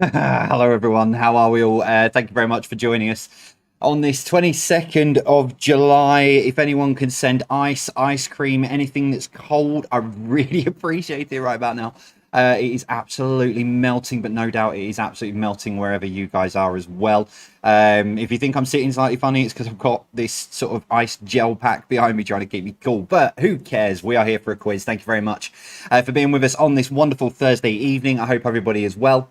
Hello, everyone. How are we all? Thank you very much for joining us on this 22nd of July. If anyone can send ice cream, anything that's cold, I really appreciate it right about now. It is absolutely melting, but no doubt it is absolutely melting wherever you guys are as well. If you think I'm sitting slightly funny, it's because I've got this sort of ice gel pack behind me trying to keep me cool. But who cares? We are here for a quiz. Thank you very much for being with us on this wonderful Thursday evening. I hope everybody is well.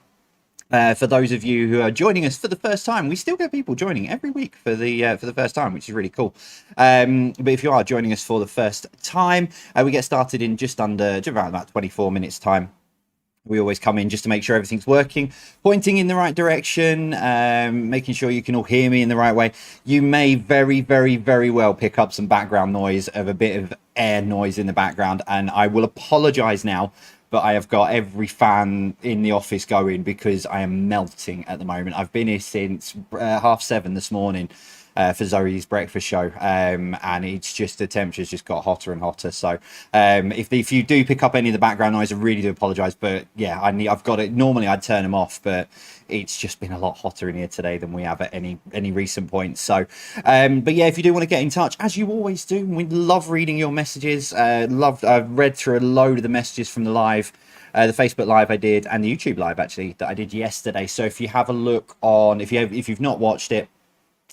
For those of you who are joining us for the first time, we still get people joining every week for the first time, which is really cool. But if you are joining us for the first time, we get started in just around about 24 minutes time. We always come in just to make sure everything's working, pointing in the right direction, making sure you can all hear me in the right way. You may very, very, very well pick up some background noise of a bit of air noise in the background, and I will apologize now, but I have got every fan in the office going because I am melting at the moment. I've been here since 7:30 this morning for Zoe's breakfast show, and it's just the temperature's just got hotter and hotter. So if you do pick up any of the background noise, I really do apologise. But yeah, I've got it. Normally I'd turn them off, but it's just been a lot hotter in here today than we have at any recent point. So but yeah, if you do want to get in touch, as you always do, we love reading your messages. I've read through a load of the messages from the live, the Facebook live I did, and the YouTube live actually that I did yesterday. So if you have a look on, if you've not watched it,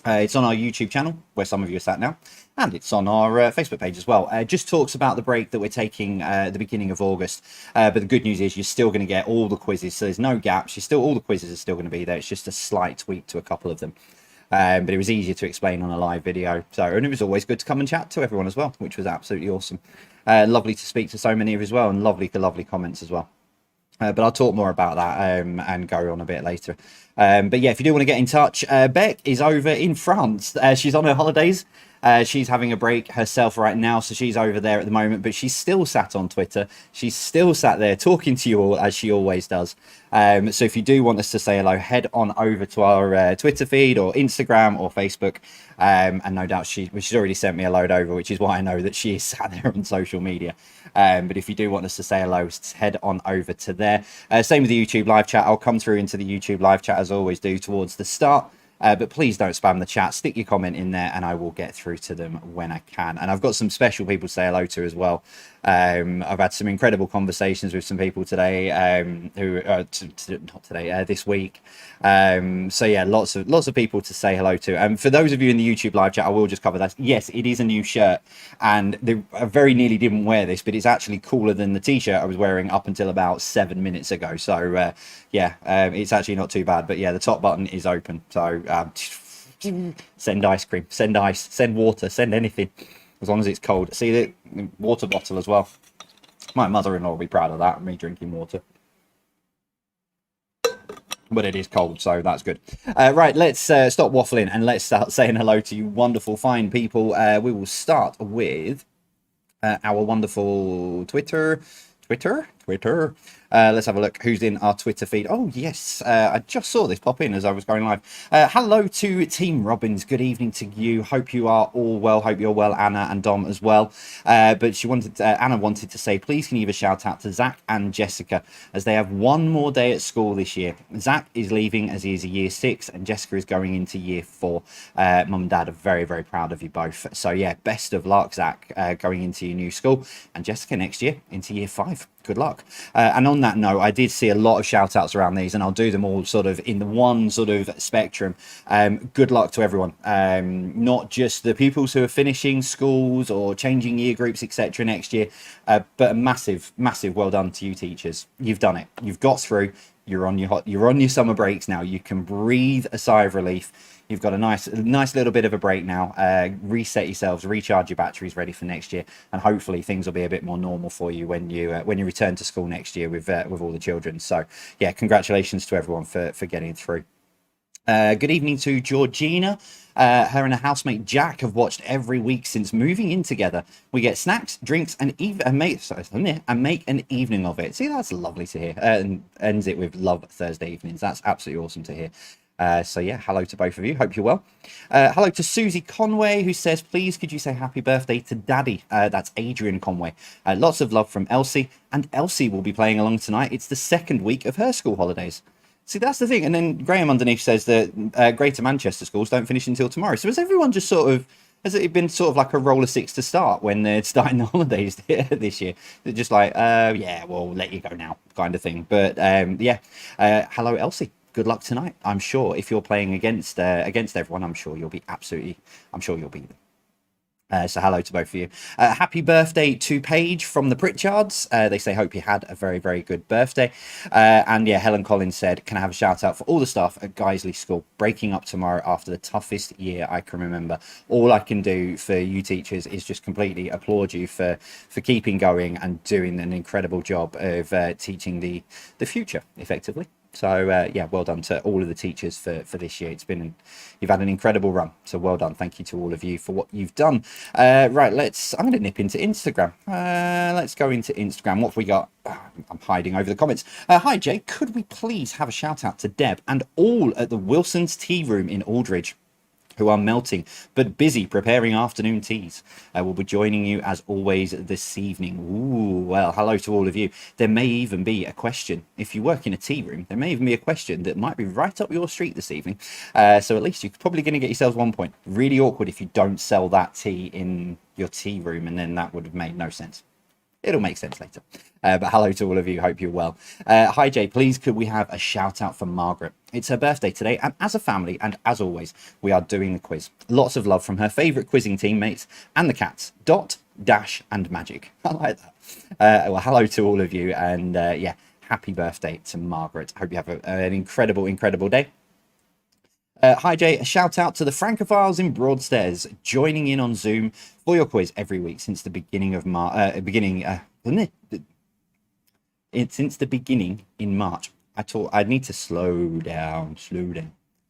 it's on our YouTube channel, where some of you are sat now, and it's on our Facebook page as well. Just talks about the break that we're taking at the beginning of August. But the good news is you're still going to get all the quizzes, so there's no gaps. All the quizzes are still going to be there. It's just a slight tweak to a couple of them. But it was easier to explain on a live video. And it was always good to come and chat to everyone as well, which was absolutely awesome. Lovely to speak to so many of you as well, and lovely comments as well. But I'll talk more about that and go on a bit later. But yeah, if you do want to get in touch, Beck is over in France. She's on her holidays. She's having a break herself right now, so she's over there at the moment, but she's still sat on Twitter. She's still sat there talking to you all, as she always does. So if you do want us to say hello, head on over to our Twitter feed or Instagram or Facebook. And no doubt she's already sent me a load over, which is why I know that she is sat there on social media. But if you do want us to say hello, head on over to there. Same with the YouTube live chat. I'll come through into the YouTube live chat as I always do towards the start. But please don't spam the chat. Stick your comment in there and I will get through to them when I can. And I've got some special people to say hello to as well. I've had some incredible conversations with some people today, not today, this week. So yeah, lots of people to say hello to. And for those of you in the YouTube live chat, I will just cover that. Yes, it is a new shirt, and I very nearly didn't wear this, but it's actually cooler than the t-shirt I was wearing up until about 7 minutes ago. So yeah, it's actually not too bad. But yeah, the top button is open. So send ice cream, send ice, send water, send anything, as long as it's cold. See the water bottle as well. My mother-in-law will be proud of that, me drinking water. But it is cold, so that's good. Right, let's stop waffling and let's start saying hello to you wonderful, fine people. We will start with our wonderful Twitter. Let's have a look who's in our Twitter feed. Oh yes, I just saw this pop in as I was going live. Hello to Team Robbins, good evening to you. Hope you are all well. Hope you're well, Anna and Dom as well. But Anna wanted to say, please can you give a shout out to Zach and Jessica, as they have one more day at school this year. Zach is leaving as he is a year 6 and Jessica is going into year 4. Mum and Dad are very, very proud of you both. So yeah, best of luck, Zach, going into your new school, and Jessica next year into year 5. Good luck. And on that note, I did see a lot of shout outs around these, and I'll do them all sort of in the one sort of spectrum. Good luck to everyone, not just the pupils who are finishing schools or changing year groups, etc. next year, but a massive well done to you teachers. You've done it. You've got through. You're on your summer breaks now. You can breathe a sigh of relief. You've got a nice little bit of a break now. Reset yourselves, recharge your batteries, ready for next year, and hopefully things will be a bit more normal for you when you return to school next year with all the children. So yeah, congratulations to everyone for getting through. Good evening to Georgina. Her and her housemate Jack have watched every week since moving in together. We get snacks, drinks, and make an evening of it. See, that's lovely to hear. And ends it with love Thursday evenings. That's absolutely awesome to hear. So yeah, hello to both of you. Hope you're well. Hello to Susie Conway, who says, please could you say happy birthday to Daddy? That's Adrian Conway. Lots of love from Elsie, and Elsie will be playing along tonight. It's the second week of her school holidays. See, that's the thing. And then Graham underneath says that Greater Manchester schools don't finish until tomorrow. So has everyone just sort of, has it been sort of like a roller six to start when they're starting the holidays this year? They're just like, yeah, we'll let you go now, kind of thing. But yeah, hello, Elsie. Good luck tonight. I'm sure if you're playing against everyone, I'm sure you'll beat them. So hello to both of you. Happy birthday to Paige from the Pritchards. They say, hope you had a very, very good birthday. And yeah, Helen Collins said, can I have a shout out for all the staff at Guiseley School breaking up tomorrow after the toughest year I can remember. All I can do for you teachers is just completely applaud you for keeping going and doing an incredible job of teaching the future effectively. So yeah, well done to all of the teachers for this year. You've had an incredible run. So well done. Thank you to all of you for what you've done. Right, I'm going to nip into Instagram. Let's go into Instagram. What have we got? I'm hiding over the comments. Hi, Jay. Could we please have a shout out to Deb and all at the Wilson's Tea Room in Aldridge, who are melting but busy preparing afternoon teas. We'll be joining you as always this evening. Ooh, well, hello to all of you. There may even be a question, if you work in a tea room, there may even be a question that might be right up your street this evening. So at least you're probably going to get yourselves 1 point. Really awkward if you don't sell that tea in your tea room, and then that would have made no sense. It'll make sense later. But hello to all of you. Hope you're well. Hi, Jay. Please, could we have a shout out for Margaret? It's her birthday today. And as a family, and as always, we are doing the quiz. Lots of love from her favourite quizzing teammates and the cats, Dot, Dash, and Magic. I like that. Well, hello to all of you. And yeah, happy birthday to Margaret. Hope you have an incredible, incredible day. Hi Jay, a shout out to the Francophiles in Broadstairs joining in on Zoom for your quiz every week since the beginning of since the beginning in March. I thought I'd need to slow down.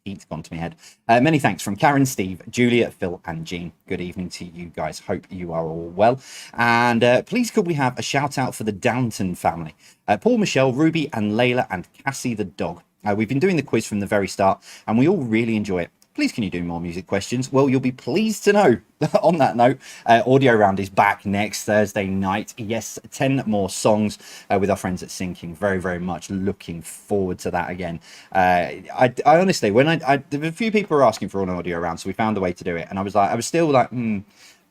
Heat's gone to my head. Many thanks from Karen, Steve, Julia, Phil, and Jean. Good evening to you guys. Hope you are all well. And please could we have a shout out for the Downton family? Paul, Michelle, Ruby, and Layla, and Cassie the dog. We've been doing the quiz from the very start, and we all really enjoy it. Please, can you do more music questions? Well, you'll be pleased to know, on that note, Audio Round is back next Thursday night. Yes, 10 more songs with our friends at Sinking. Very, very much looking forward to that again. I honestly, there were a few people were asking for an Audio Round, so we found a way to do it. And I was still like,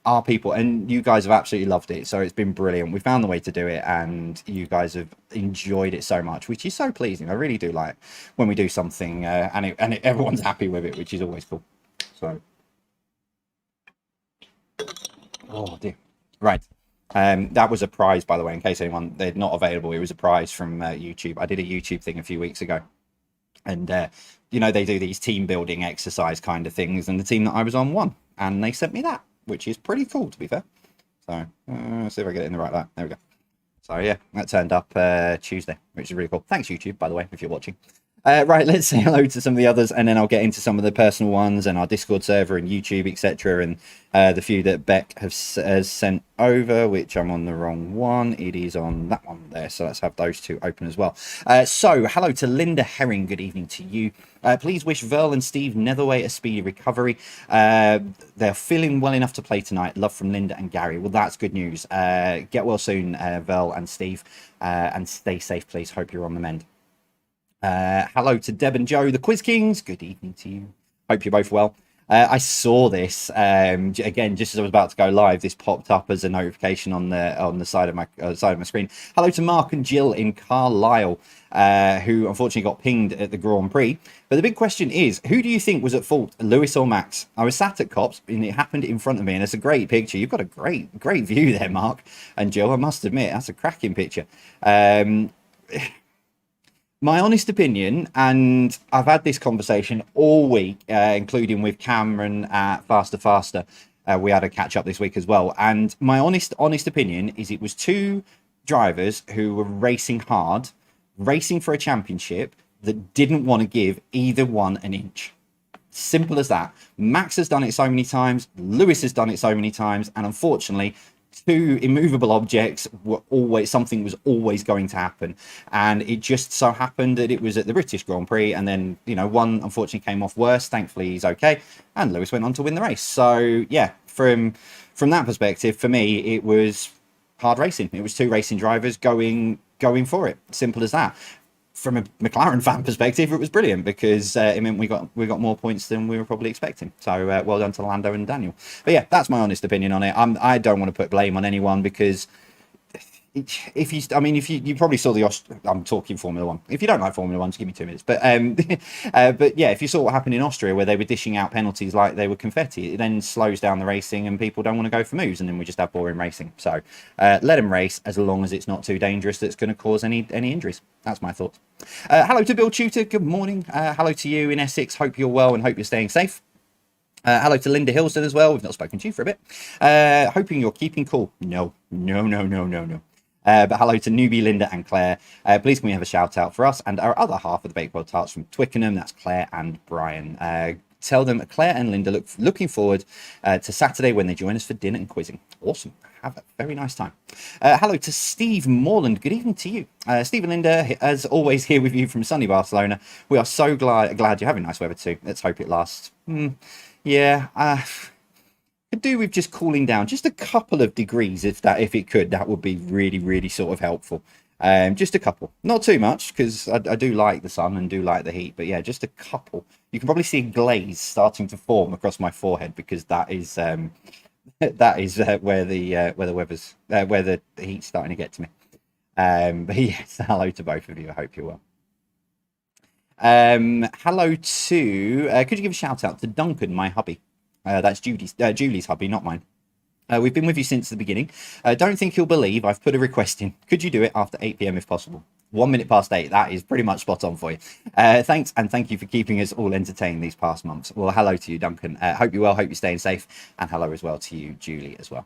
our people, and you guys have absolutely loved it, so it's been brilliant. We found the way to do it, and you guys have enjoyed it so much, which is so pleasing. I really do like when we do something and everyone's happy with it, which is always cool. So, oh dear, right. That was a prize, by the way, in case anyone they're not available. It was a prize from YouTube. I did a YouTube thing a few weeks ago, and you know, they do these team building exercise kind of things, and the team that I was on won, and they sent me that, which is pretty cool, to be fair. So let's see if I get it in the right light. There we go. So yeah, that turned up Tuesday, which is really cool. Thanks, YouTube, by the way, if you're watching. Right, let's say hello to some of the others, and then I'll get into some of the personal ones and our Discord server and YouTube, etc. And the few that Beck has sent over, which I'm on the wrong one. It is on that one there, so let's have those two open as well. So hello to Linda Herring. Good evening to you. Please wish Verl and Steve Netherway a speedy recovery. They're feeling well enough to play tonight. Love from Linda and Gary. Well, that's good news. Get well soon, Verl and Steve, and stay safe, please. Hope you're on the mend. Hello to Deb and Joe, the Quiz Kings. Good evening to you. Hope you're both well. I saw this again just as I was about to go live. This popped up as a notification on the side of my screen. Hello to Mark and Jill in Carlisle, who unfortunately got pinged at the Grand Prix. But the big question is, who do you think was at fault, Lewis or Max? I was sat at Cops, and it happened in front of me, and it's a great picture. You've got a great view there, Mark and Jill. I must admit, that's a cracking picture. My honest opinion, and I've had this conversation all week, including with Cameron at Faster. We had a catch up this week as well. And my honest opinion is it was two drivers who were racing hard, racing for a championship, that didn't want to give either one an inch. Simple as that. Max has done it so many times. Lewis has done it so many times. And unfortunately, two immovable objects were always, something was always going to happen, and it just so happened that it was at the British Grand Prix, and then, you know, one unfortunately came off worse. Thankfully he's okay, and Lewis went on to win the race. So yeah, from that perspective, for me, it was hard racing. It was two racing drivers going for it. Simple as that. from a McLaren fan perspective, it was brilliant because it meant we got more points than we were probably expecting. So well done to Lando and Daniel. But yeah, that's my honest opinion on it. I don't want to put blame on anyone because if you probably saw I'm talking Formula One. If you don't like Formula One, just give me 2 minutes. But but yeah, if you saw what happened in Austria, where they were dishing out penalties like they were confetti, it then slows down the racing, and people don't want to go for moves, and then we just have boring racing. So let them race as long as it's not too dangerous that's going to cause any injuries. That's my thoughts. Hello to Bill Tutor. Good morning. Hello to you in Essex. Hope you're well and hope you're staying safe. Hello to Linda Hilston as well. We've not spoken to you for a bit. Hoping you're keeping cool. No. But hello to Newbie, Linda and Claire. Please can we have a shout out for us and our other half of the Bakewell Tarts from Twickenham. That's Claire and Brian. Tell them Claire and Linda looking forward to Saturday when they join us for dinner and quizzing. Awesome. Have a very nice time. Hello to Steve Morland. Good evening to you. Steve and Linda, as always, here with you from sunny Barcelona. We are so glad you're having nice weather too. Let's hope it lasts. Yeah. Could do with just cooling down just a couple of degrees if it could. That would be really sort of helpful. Just a couple, not too much, because I do like the sun and do like the heat, but yeah, just a couple. You can probably see a glaze starting to form across my forehead because that is where the heat's starting to get to me. But yes, hello to both of you. I hope you're well. Hello to could you give a shout out to Duncan, my hubby? That's Julie's hubby, not mine. We've been with you since the beginning. Don't think you'll believe I've put a request in. Could you do it after 8 p.m. if possible? 1 minute past 8. That is pretty much spot on for you. Thanks, and thank you for keeping us all entertained these past months. Well, hello to you, Duncan. Hope you're well. Hope you're staying safe. And hello as well to you, Julie, as well.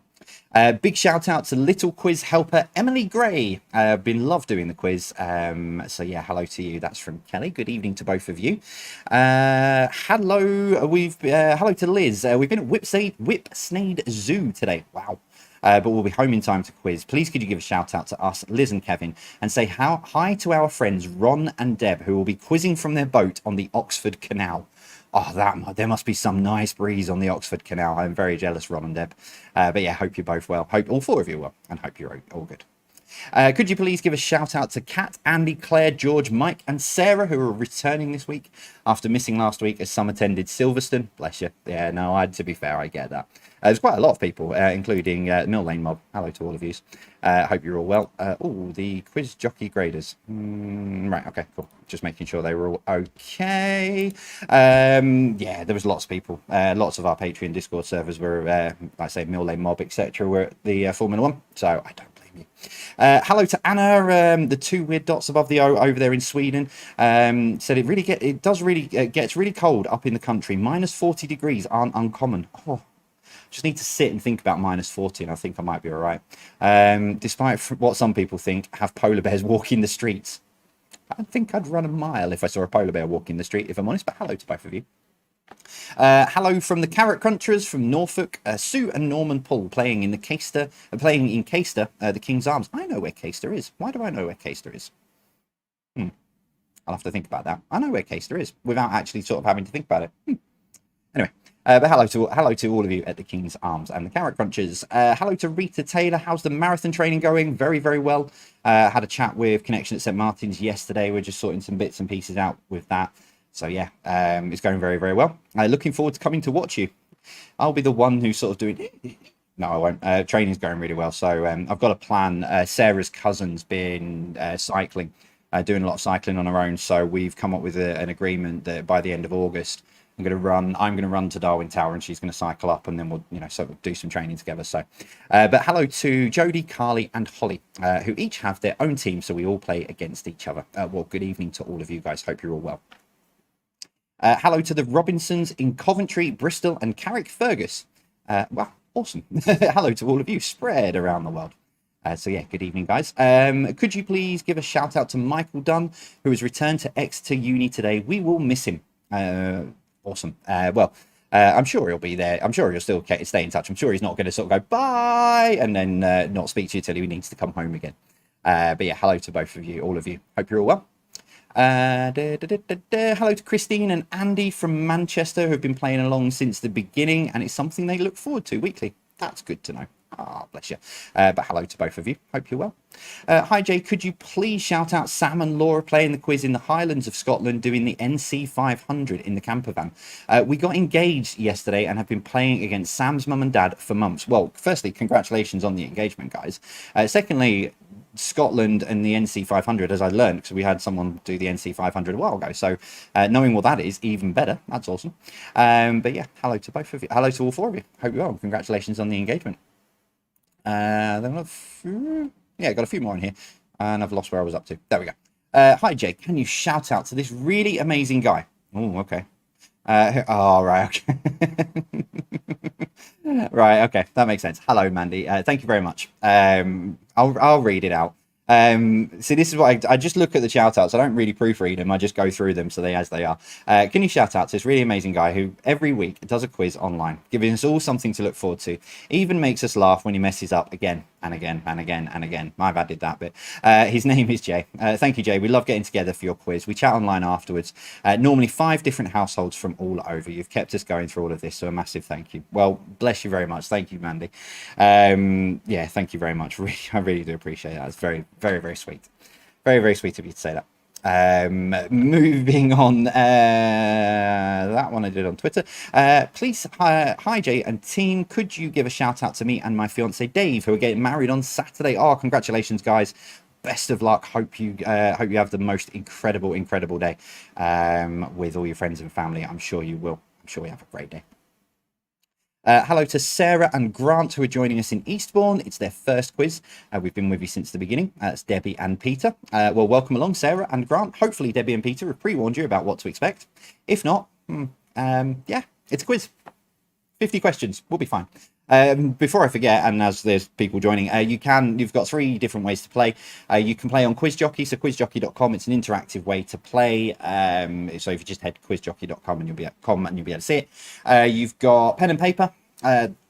Big shout out to little quiz helper Emily Gray. Been love doing the quiz. So yeah, hello to you. That's from Kelly. Good evening to both of you. Hello to Liz. We've been at Whipsnade Zoo today. Wow. But we'll be home in time to quiz. Please could you give a shout out to us, Liz and Kevin, and say hi to our friends Ron and Deb, who will be quizzing from their boat on the Oxford Canal. Oh, there must be some nice breeze on the Oxford Canal. I'm very jealous, Ron and Deb. But yeah, hope you're both well. Hope all 4 of you are well, and hope you're all good. Could you please give a shout out to Kat, Andy, Claire, George, Mike, and Sarah, who are returning this week after missing last week as some attended Silverstone. Bless you. Yeah, no, to be fair, I get that. There's quite a lot of people, including Mill Lane Mob. Hello to all of you. Hope you're all well. The Quiz Jockey graders. Right, okay, cool. Just making sure they were all okay. Yeah, there was lots of people. Lots of our Patreon Discord servers were, like I say, Mill Lane Mob, etc. were at the Formula One, so I don't blame you. Hello to Anna, the 2 weird dots above the O over there in Sweden. Said it gets really cold up in the country. Minus 40 degrees aren't uncommon. Oh. Just need to sit and think about minus 40 and I think I might be all right. Despite what some people think, have polar bears walking the streets. I think I'd run a mile if I saw a polar bear walking the street, if I'm honest, but hello to both of you. Hello from the Carrot Crunchers from Norfolk. Sue and Norman Paul playing in Caister, the King's Arms. I know where Caister is. Why do I know where Caister is? I'll have to think about that. I know where Caister is without actually sort of having to think about it. Anyway. But hello to all of you at the King's Arms and the Carrot Crunchers. Hello to Rita Taylor. How's the marathon training going? Very well. Had a chat with Connection at St Martin's yesterday. We're just sorting some bits and pieces out with that. So yeah, it's going very well. Looking forward to coming to watch you. I'll be the one who's sort of doing... No, I won't. Training's going really well. So I've got a plan. Sarah's cousin's been cycling, doing a lot of cycling on her own. So we've come up with an agreement that by the end of August, I'm going to run to Darwin Tower and she's going to cycle up and then we'll, sort of do some training together. So, but hello to Jodie, Carly and Holly, who each have their own team. So we all play against each other. Well, good evening to all of you guys. Hope you're all well. Hello to the Robinsons in Coventry, Bristol and Carrickfergus. Wow, awesome. Hello to all of you spread around the world. So yeah, good evening, guys. Could you please give a shout out to Michael Dunn, who has returned to Exeter Uni today? We will miss him. Awesome. I'm sure he'll be there. I'm sure he'll still stay in touch. I'm sure he's not going to sort of go bye and then not speak to you till he needs to come home again. But yeah, hello to both of you, all of you. Hope you're all well. Hello to Christine and Andy from Manchester, who have been playing along since the beginning, and it's something they look forward to weekly. That's good to know. Ah, bless you. But hello to both of you. Hope you're well. Hi, Jay. Could you please shout out Sam and Laura playing the quiz in the Highlands of Scotland doing the NC 500 in the camper van? We got engaged yesterday and have been playing against Sam's mum and dad for months. Well, firstly, congratulations on the engagement, guys. Secondly, Scotland and the NC 500, as I learned, because we had someone do the NC 500 a while ago. So knowing what that is, even better. That's awesome. But yeah, hello to both of you. Hello to all four of you. Hope you're well. Congratulations on the engagement. Yeah, got a few more in here, and I've lost where I was up to. There we go. Hi, Jake. Can you shout out to this really amazing guy? Oh, okay. Oh, right. Okay. Right. Okay. That makes sense. Hello, Mandy. Thank you very much. I'll read it out. See, this is what I just look at the shout outs. I don't really proofread them. I just go through them so as they are. Can you shout out to this really amazing guy who every week does a quiz online, giving us all something to look forward to, even makes us laugh when he messes up again and again and again and again. My bad, did that bit. His name is Jay. Thank you, Jay. We love getting together for your quiz. We chat online afterwards. Normally 5 different households from all over. You've kept us going through all of this, so a massive thank you. Well, bless you very much. Thank you, Mandy. Yeah, thank you very much. Really, I really do appreciate that. It's very, very, very sweet. Very, very sweet of you to say that. Moving on, that one I did on Twitter. Please, hi Jay and team, could you give a shout out to me and my fiance Dave, who are getting married on Saturday? Oh, congratulations, guys. Best of luck. Hope you have the most incredible day with all your friends and family. I'm sure you will. I'm sure you have a great day. Hello to Sarah and Grant, who are joining us in Eastbourne. It's their first quiz. We've been with you since the beginning. It's Debbie and Peter. Well, welcome along, Sarah and Grant. Hopefully, Debbie and Peter have pre-warned you about what to expect. If not, yeah, it's a quiz. 50 questions. We'll be fine. Before I forget, and as there's people joining, you've got 3 different ways to play. You can play on Quiz Jockey, so quizjockey.com. It's an interactive way to play. So if you just head to quizjockey.com and you'll be able to see it. You've got pen and paper,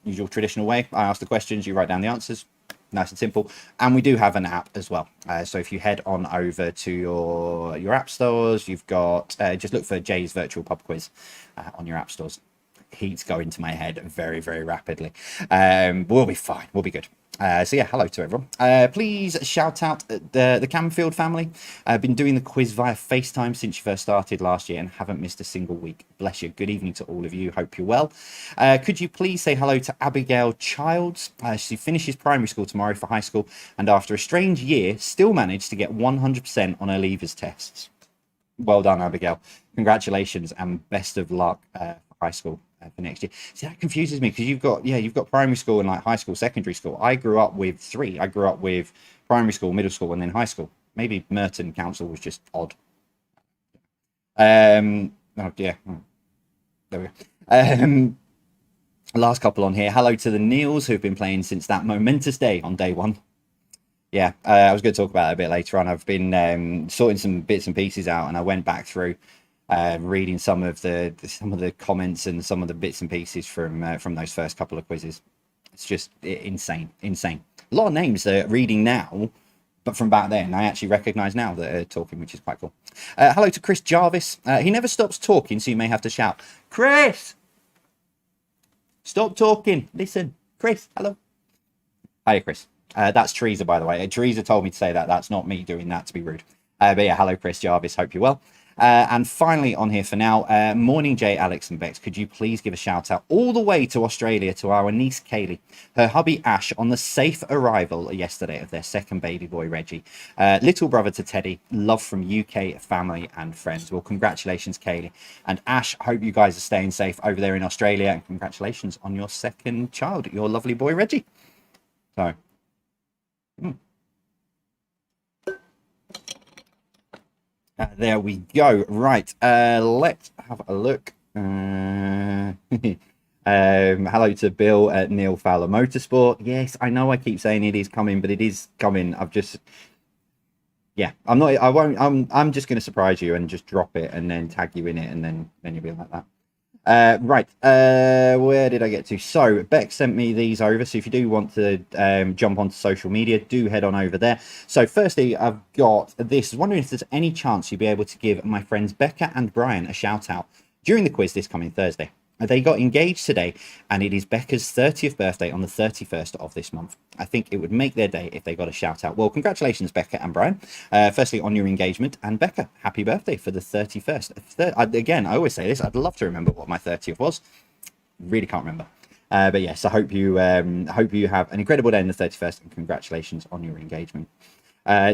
usual traditional way. I ask the questions, you write down the answers. Nice and simple. And we do have an app as well. So if you head on over to your app stores, you've got just look for Jay's Virtual Pub Quiz on your app stores. Heat's going to my head very, very rapidly. We'll be fine. We'll be good. So yeah, hello to everyone. Please shout out the Camfield family. I've been doing the quiz via FaceTime since you first started last year and haven't missed a single week. Bless you. Good evening to all of you. Hope you're well. Could you please say hello to Abigail Childs? She finishes primary school tomorrow for high school, and after a strange year, still managed to get 100% on her leavers tests. Well done, Abigail. Congratulations and best of luck for high school. For next year. See, that confuses me because you've got primary school and like high school, secondary school. I grew up with 3. I grew up with primary school, middle school, and then high school. Maybe Merton Council was just odd. Oh yeah, there we go. Last couple on here. Hello to the Neils who've been playing since that momentous day on day 1. Yeah, I was going to talk about it a bit later on. I've been sorting some bits and pieces out, and I went back through. Reading some of the comments and some of the bits and pieces from those first couple of quizzes. It's just insane. A lot of names that reading now, but from back then I actually recognise now that are talking, which is quite cool. Hello to Chris Jarvis. He never stops talking, so you may have to shout, Chris, stop talking. Listen, Chris. Hello. Hiya, Chris. That's Teresa, by the way. Teresa told me to say that. That's not me doing that to be rude. But yeah, hello, Chris Jarvis. Hope you're well. And finally on here for now, morning Jay, Alex and Bex, could you please give a shout out all the way to Australia to our niece Kaylee, her hubby Ash on the safe arrival yesterday of their second baby boy Reggie, little brother to Teddy, love from UK family and friends. Well, congratulations Kaylee and Ash, hope you guys are staying safe over there in Australia, and congratulations on your second child, your lovely boy Reggie. So there we go. Right, let's have a look. Hello to Bill at Neil Fowler Motorsport. Yes, I know I keep saying it is coming, but it is coming. I'm just going to surprise you and just drop it and then tag you in it, and then you'll be like that. Right, where did I get to? So Beck sent me these over, so if you do want to jump onto social media, do head on over there. So firstly, I've got this. I was wondering if there's any chance you'd be able to give my friends Becca and Brian a shout out during the quiz this coming Thursday. They got engaged today, and it is Becca's 30th birthday on the 31st of this month. I think it would make their day if they got a shout out. Well, congratulations, Becca and Brian. Firstly, on your engagement, and Becca, happy birthday for the 31st. Again, I always say this, I'd love to remember what my 30th was. Really can't remember. But yes, I hope you have an incredible day on the 31st, and congratulations on your engagement.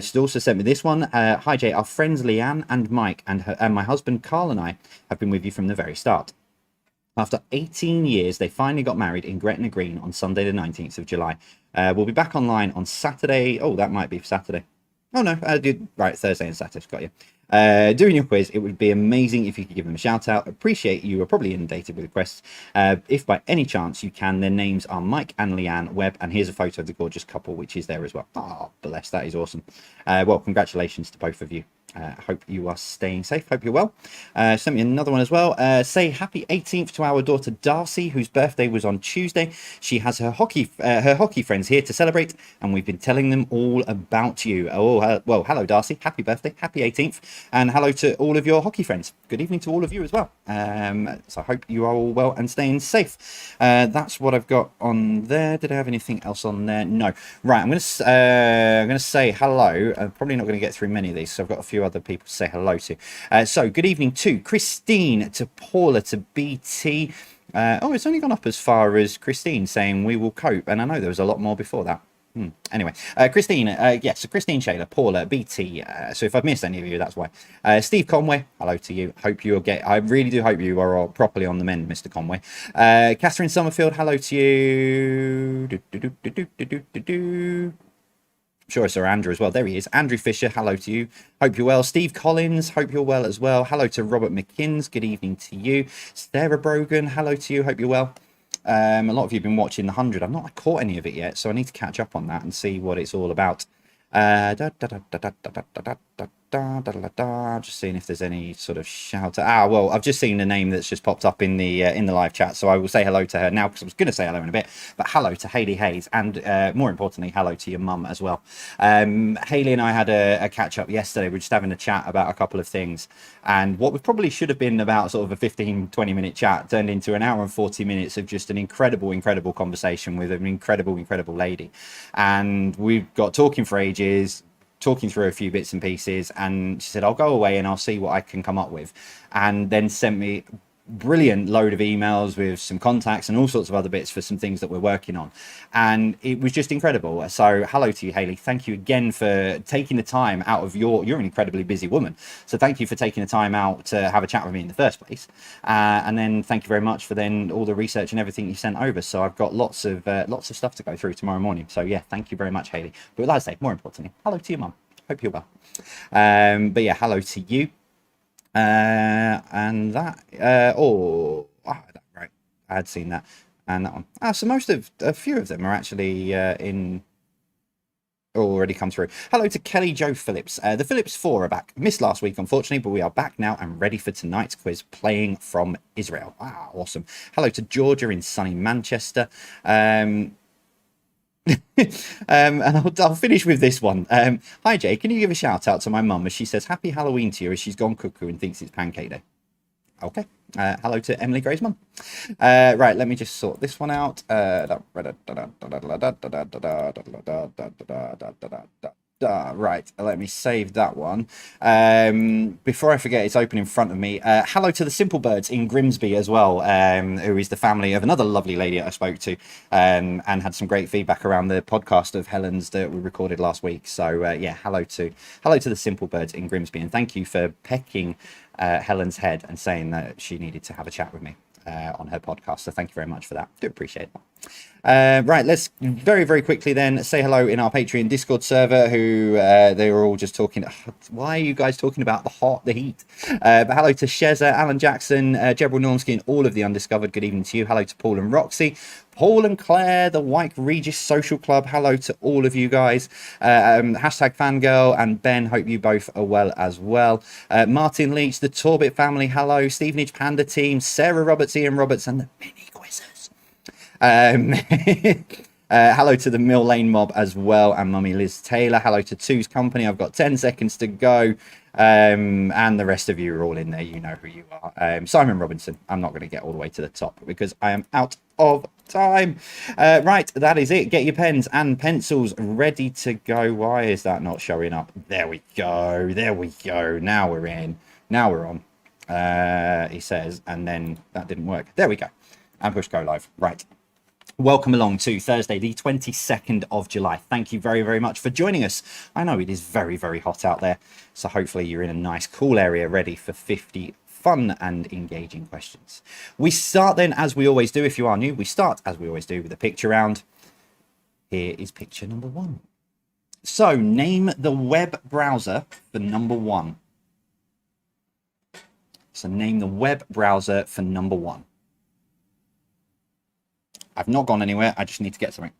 She also sent me this one. Hi, Jay. Our friends Leanne and Mike and my husband Carl and I have been with you from the very start. After 18 years, they finally got married in Gretna Green on Sunday, the 19th of July. We'll be back online on Saturday. Oh, that might be Saturday. Oh, no, right, Thursday and Saturday. Got you. Doing your quiz, it would be amazing if you could give them a shout out. Appreciate you are probably inundated with requests. If by any chance you can, their names are Mike and Leanne Webb, and here's a photo of the gorgeous couple, which is there as well. Oh, bless, that is awesome. Well, congratulations to both of you. Hope you are staying safe. Hope you're well. Sent me another one as well. Say happy 18th to our daughter Darcy, whose birthday was on Tuesday. She has her hockey friends here to celebrate, and we've been telling them all about you. Oh, well, hello Darcy. Happy birthday. Happy 18th, and hello to all of your hockey friends. Good evening to all of you as well. So I hope you are all well and staying safe. That's what I've got on there. Did I have anything else on there? No. Right. I'm gonna say hello. I'm probably not going to get through many of these, so I've got a few other people to say hello to. So good evening to Christine, to Paula, to BT. It's only gone up as far as Christine saying we will cope, and I know there was a lot more before that. Anyway, Christine, yes, so Christine Shaler, Paula, BT. So if I've missed any of you, that's why. Steve Conway, hello to you. Hope you'll I really do hope you are properly on the mend, Mr. Conway. Catherine Summerfield, hello to you. Sure, it's Sir Andrew as well. There he is. Andrew Fisher, hello to you. Hope you're well. Steve Collins, hope you're well as well. Hello to Robert McKins. Good evening to you. Sarah Brogan, hello to you. Hope you're well. A lot of you have been watching the 100. I've not caught any of it yet, so I need to catch up on that and see what it's all about. Just seeing if there's any sort of shout out. Well, I've just seen a name that's just popped up in the live chat, so I will say hello to her now, because I was going to say hello in a bit, but hello to Hayley Hayes, and more importantly, hello to your mum as well. Hayley and I had a catch up yesterday. We were just having a chat about a couple of things, and what probably should have been about sort of a 15-20 minute chat turned into an hour and 40 minutes of just an incredible conversation with an incredible lady, and we've got talking for ages, talking through a few bits and pieces, and she said I'll go away and I'll see what I can come up with, and then sent me brilliant load of emails with some contacts and all sorts of other bits for some things that we're working on, and it was just incredible. So hello to you, Hayley. Thank you again for taking the time out of you're an incredibly busy woman, so thank you for taking the time out to have a chat with me in the first place, and then thank you very much for then all the research and everything you sent over. So I've got lots of stuff to go through tomorrow morning, so yeah, thank you very much, Hayley. But like I say, more importantly, hello to your mum. Hope you're well. But yeah, hello to you. And that, right, I had seen that, and that one. So a few of them are actually already come through. Hello to Kelly Joe Phillips. The Phillips 4 are back. Missed last week, unfortunately, but we are back now and ready for tonight's quiz, playing from Israel. Wow, awesome. Hello to Georgia in sunny Manchester. And I'll finish with this one. Hi Jay, can you give a shout out to my mum as she says happy Halloween to you as she's gone cuckoo and thinks it's pancake day? Okay. Hello to Emily Gray's mum. Right, let me just sort this one out. Right, let me save that one. Before I forget, it's open in front of me. Hello to the Simple Birds in Grimsby as well, who is the family of another lovely lady I spoke to, and had some great feedback around the podcast of Helen's that we recorded last week. So yeah, hello to the Simple Birds in Grimsby, and thank you for pecking Helen's head and saying that she needed to have a chat with me on her podcast. So thank you very much for that. Do appreciate that. Right, let's very quickly then say hello in our Patreon Discord server, who they were all just talking. Why are you guys talking about the heat? But hello to Sheza, Alan Jackson, Jebrel Normsky, and all of the Undiscovered. Good evening to you. Hello to Paul and Roxy, Paul and Claire, the White Regis Social Club. Hello to all of you guys. Hashtag Fangirl and Ben. Hope you both are well as well. Martin Leach, the Torbit family. Hello. Stevenage Panda team, Sarah Roberts, Ian Roberts, and the mini quizzers. Hello to the Mill Lane Mob as well, and Mummy Liz Taylor. Hello to Two's Company. I've got 10 seconds to go. And the rest of you are all in there. You know who you are. Simon Robinson. I'm not going to get all the way to the top because I am out of time. Right, that is it. Get your pens and pencils ready to go. Why is that not showing up? There we go. There we go. Now we're in. Now we're on. He says, and then that didn't work. There we go. And push go live. Right. Welcome along to Thursday, the 22nd of July. Thank you very, very much for joining us. I know it is very, very hot out there, so hopefully you're in a nice, cool area ready for 50 fun and engaging questions. We start then, as we always do, if you are new, we start, as we always do, with a picture round. Here is picture number one. So, name the web browser for number one. So, name the web browser for number one. I've not gone anywhere. I just need to get something.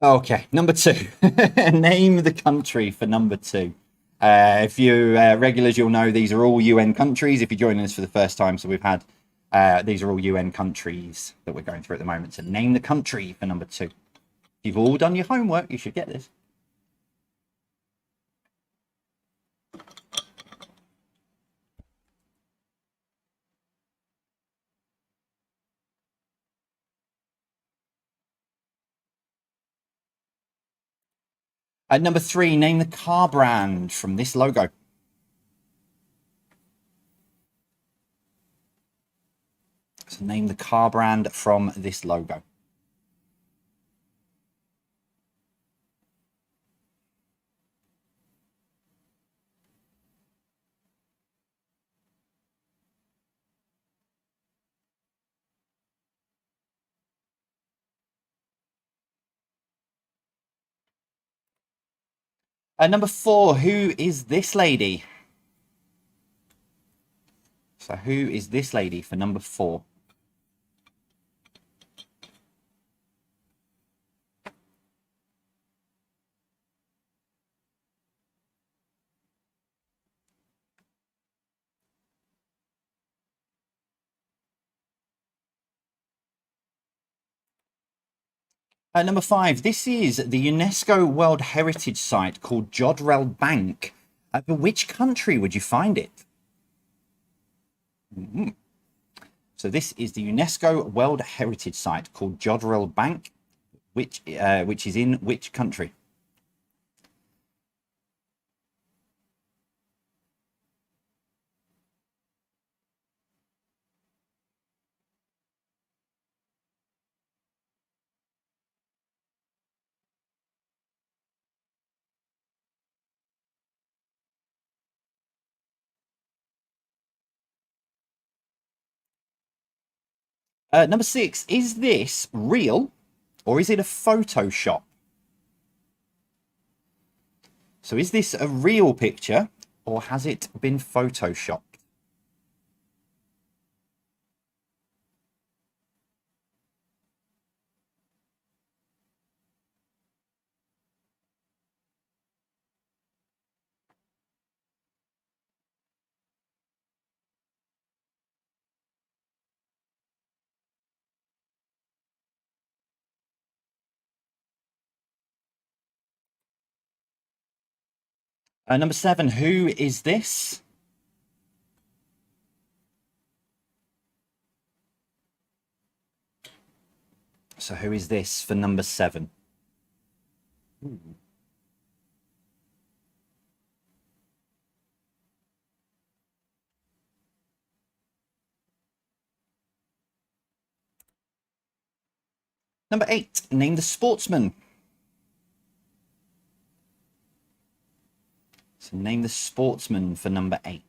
Okay, number two. Name the country for number two. If you regulars, you'll know these are all UN countries. If you're joining us for the first time, so we've had these are all UN countries that we're going through at the moment. So name the country for number two. If you've all done your homework, you should get this. Number three, name the car brand from this logo. So name the car brand from this logo. Number four, who is this lady? So who is this lady for number four? Number five, this is the UNESCO World Heritage Site called Jodrell Bank. But which country would you find it? So this is the UNESCO World Heritage Site called Jodrell Bank, which is in which country? Number six, is this real or is it a Photoshop? So is this a real picture or has it been Photoshopped? Number seven, who is this? So who is this for number seven? Ooh. Number eight, name the sportsman. So name the sportsman for number eight.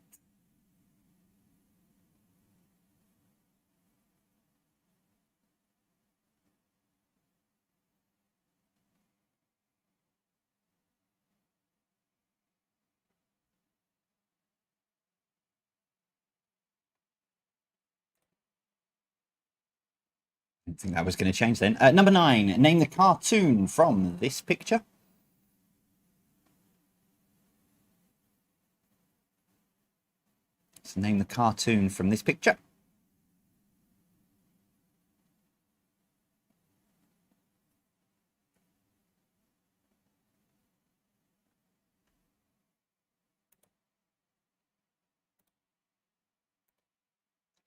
I think that was going to change then. Number 9, name the cartoon from this picture. So name the cartoon from this picture.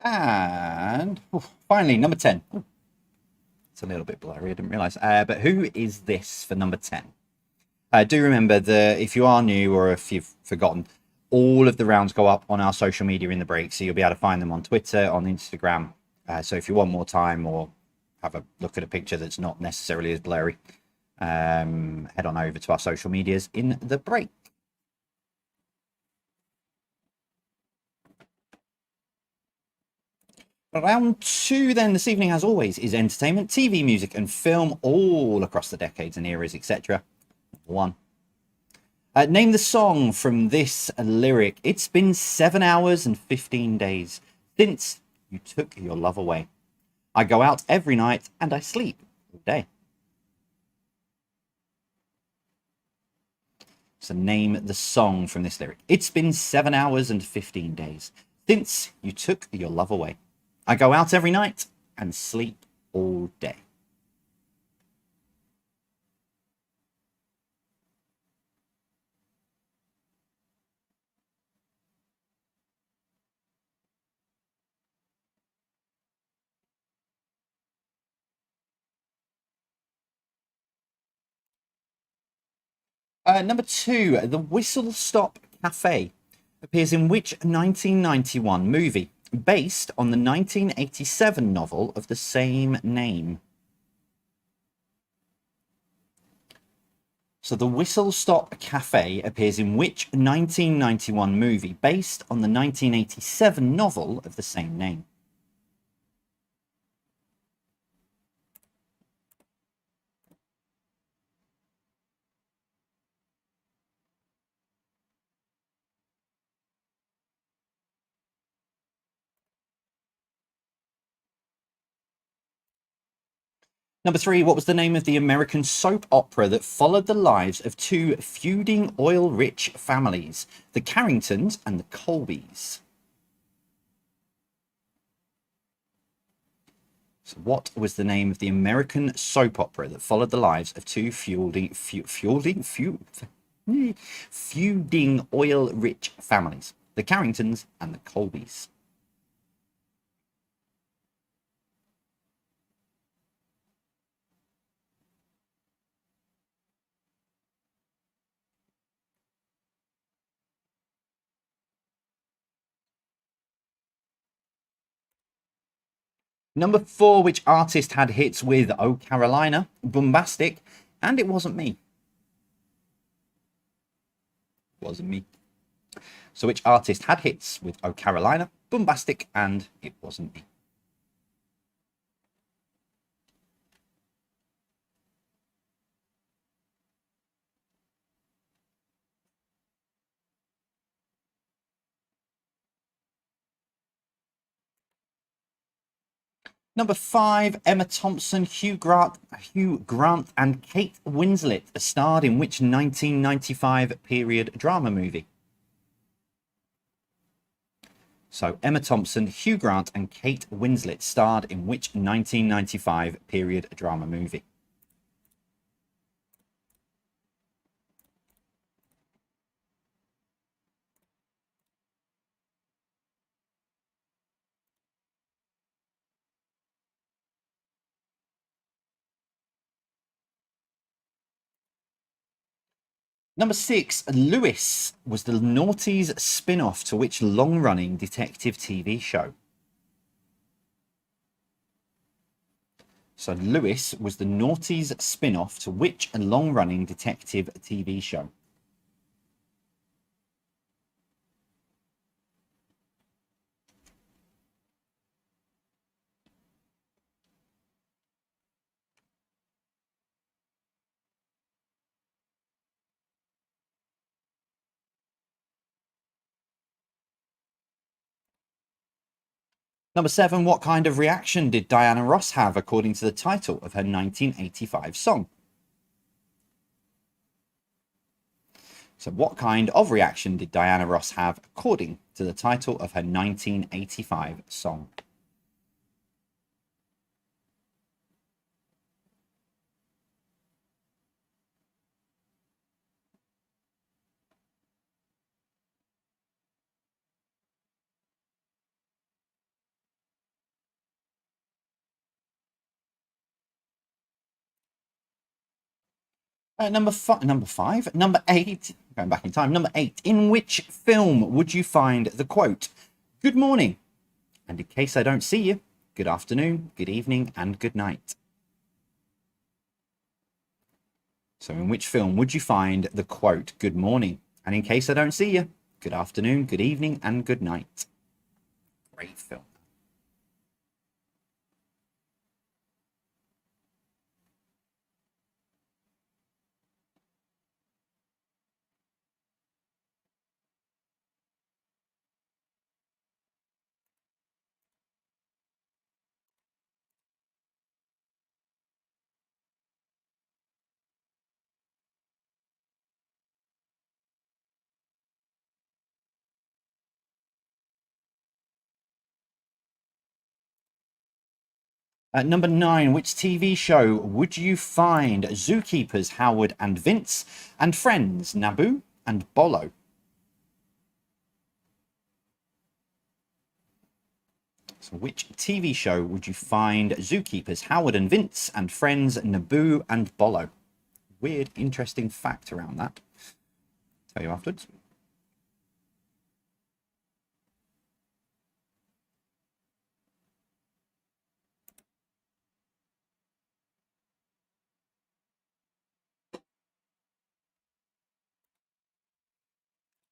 And finally, number 10. It's a little bit blurry, I didn't realise. But who is this for number 10? Do remember that if you are new or if you've forgotten, all of the rounds go up on our social media in the break. So you'll be able to find them on Twitter, on Instagram. So if you want more time or have a look at a picture that's not necessarily as blurry, head on over to our social medias in the break. Round 2 then this evening, as always, is entertainment, TV, music and film all across the decades and eras, etc. 1. Name the song from this lyric. It's been 7 hours and 15 days since you took your love away. I go out every night and I sleep all day. So name the song from this lyric. It's been 7 hours and 15 days since you took your love away. I go out every night and sleep all day. Number 2, the Whistle Stop Cafe appears in which 1991 movie based on the 1987 novel of the same name? So the Whistle Stop Cafe appears in which 1991 movie based on the 1987 novel of the same name? Number 3, what was the name of the American soap opera that followed the lives of two feuding oil-rich families, the Carringtons and the Colbys? So what was the name of the American soap opera that followed the lives of two feuding oil-rich families, the Carringtons and the Colbys? Number 4, which artist had hits with Oh Carolina, Bombastic, and It Wasn't Me? Wasn't me. So which artist had hits with Oh Carolina, Bombastic, and It Wasn't Me? Number 5, Emma Thompson, Hugh Grant, and Kate Winslet starred in which 1995 period drama movie? So Emma Thompson, Hugh Grant, and Kate Winslet starred in which 1995 period drama movie? Number 6, Lewis was the Naughties spin-off to which long-running detective TV show? So Lewis was the Naughties spin-off to which long-running detective TV show? Number 7, what kind of reaction did Diana Ross have according to the title of her 1985 song? So what kind of reaction did Diana Ross have according to the title of her 1985 song? Number 8, going back in time, number 8, in which film would you find the quote, "Good morning, and in case I don't see you, good afternoon, good evening, and good night"? So in which film would you find the quote, "Good morning, and in case I don't see you, good afternoon, good evening, and good night"? Great film. At number 9, which TV show would you find zookeepers Howard and Vince and friends Naboo and Bolo? So which TV show would you find zookeepers Howard and Vince and friends Naboo and Bolo? Weird, interesting fact around that. Tell you afterwards.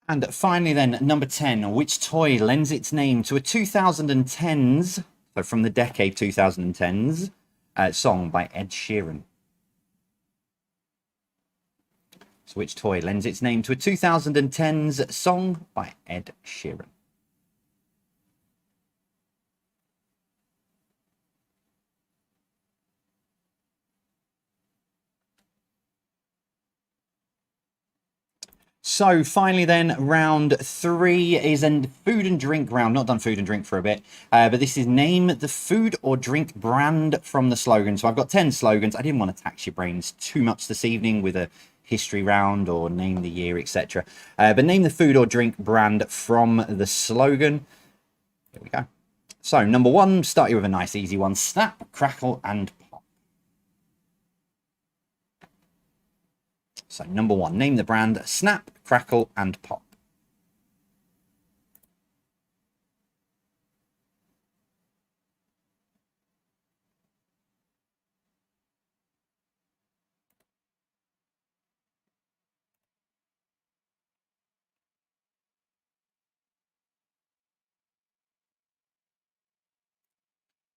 And finally then, number 10, which toy lends its name to a 2010s, so from the decade 2010s, song by Ed Sheeran? So which toy lends its name to a 2010s song by Ed Sheeran? So finally then, round 3 is a food and drink round. Not done food and drink for a bit, but this is name the food or drink brand from the slogan. So I've got 10 slogans. I didn't want to tax your brains too much this evening with a history round or name the year, etc. But name the food or drink brand from the slogan. Here we go. So number 1, start you with a nice easy one. Snap, crackle, and pop. So number 1, name the brand. Snap, crackle, and pop.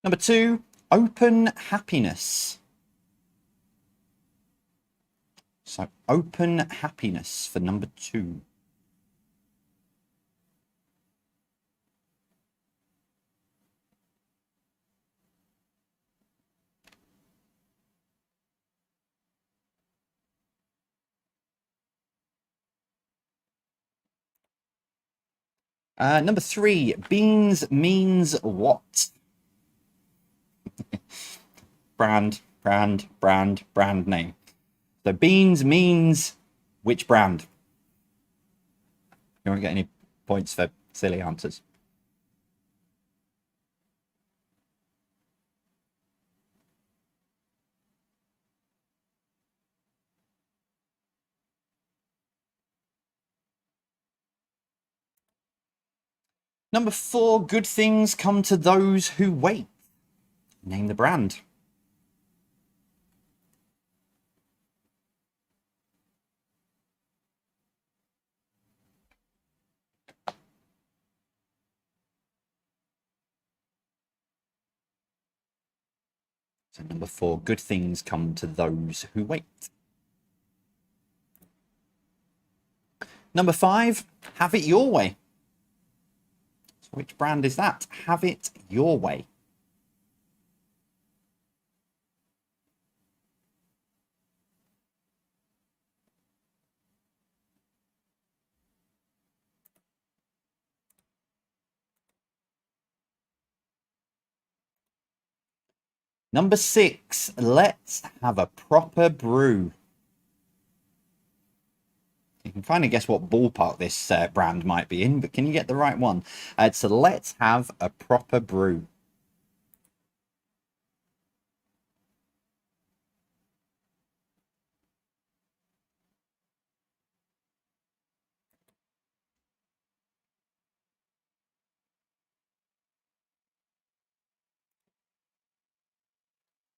Number 2, open happiness. So open happiness for number 2. Number 3, beans means what? brand name. So beans means which brand? You won't get any points for silly answers. Number 4, good things come to those who wait. Name the brand. So number 4, good things come to those who wait. Number 5, have it your way. Which brand is that? Have it your way. Number 6, let's have a proper brew. You can kind of guess what ballpark this brand might be in, but can you get the right one? So let's have a proper brew.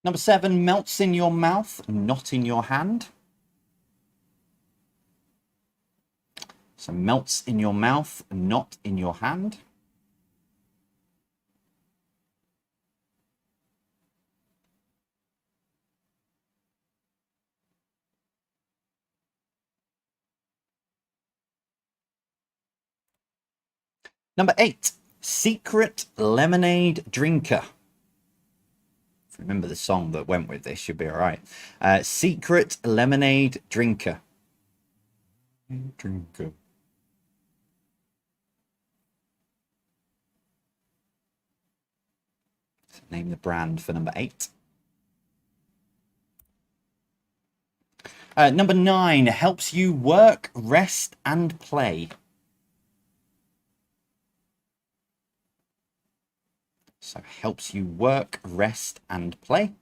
Number 7, melts in your mouth, not in your hand. So melts in your mouth, not in your hand. Number 8, secret lemonade drinker. If you remember the song that went with this, you'll be all right. Secret lemonade drinker. Drinker. So name the brand for number 8. Number 9, helps you work, rest, and play. So helps you work, rest, and play.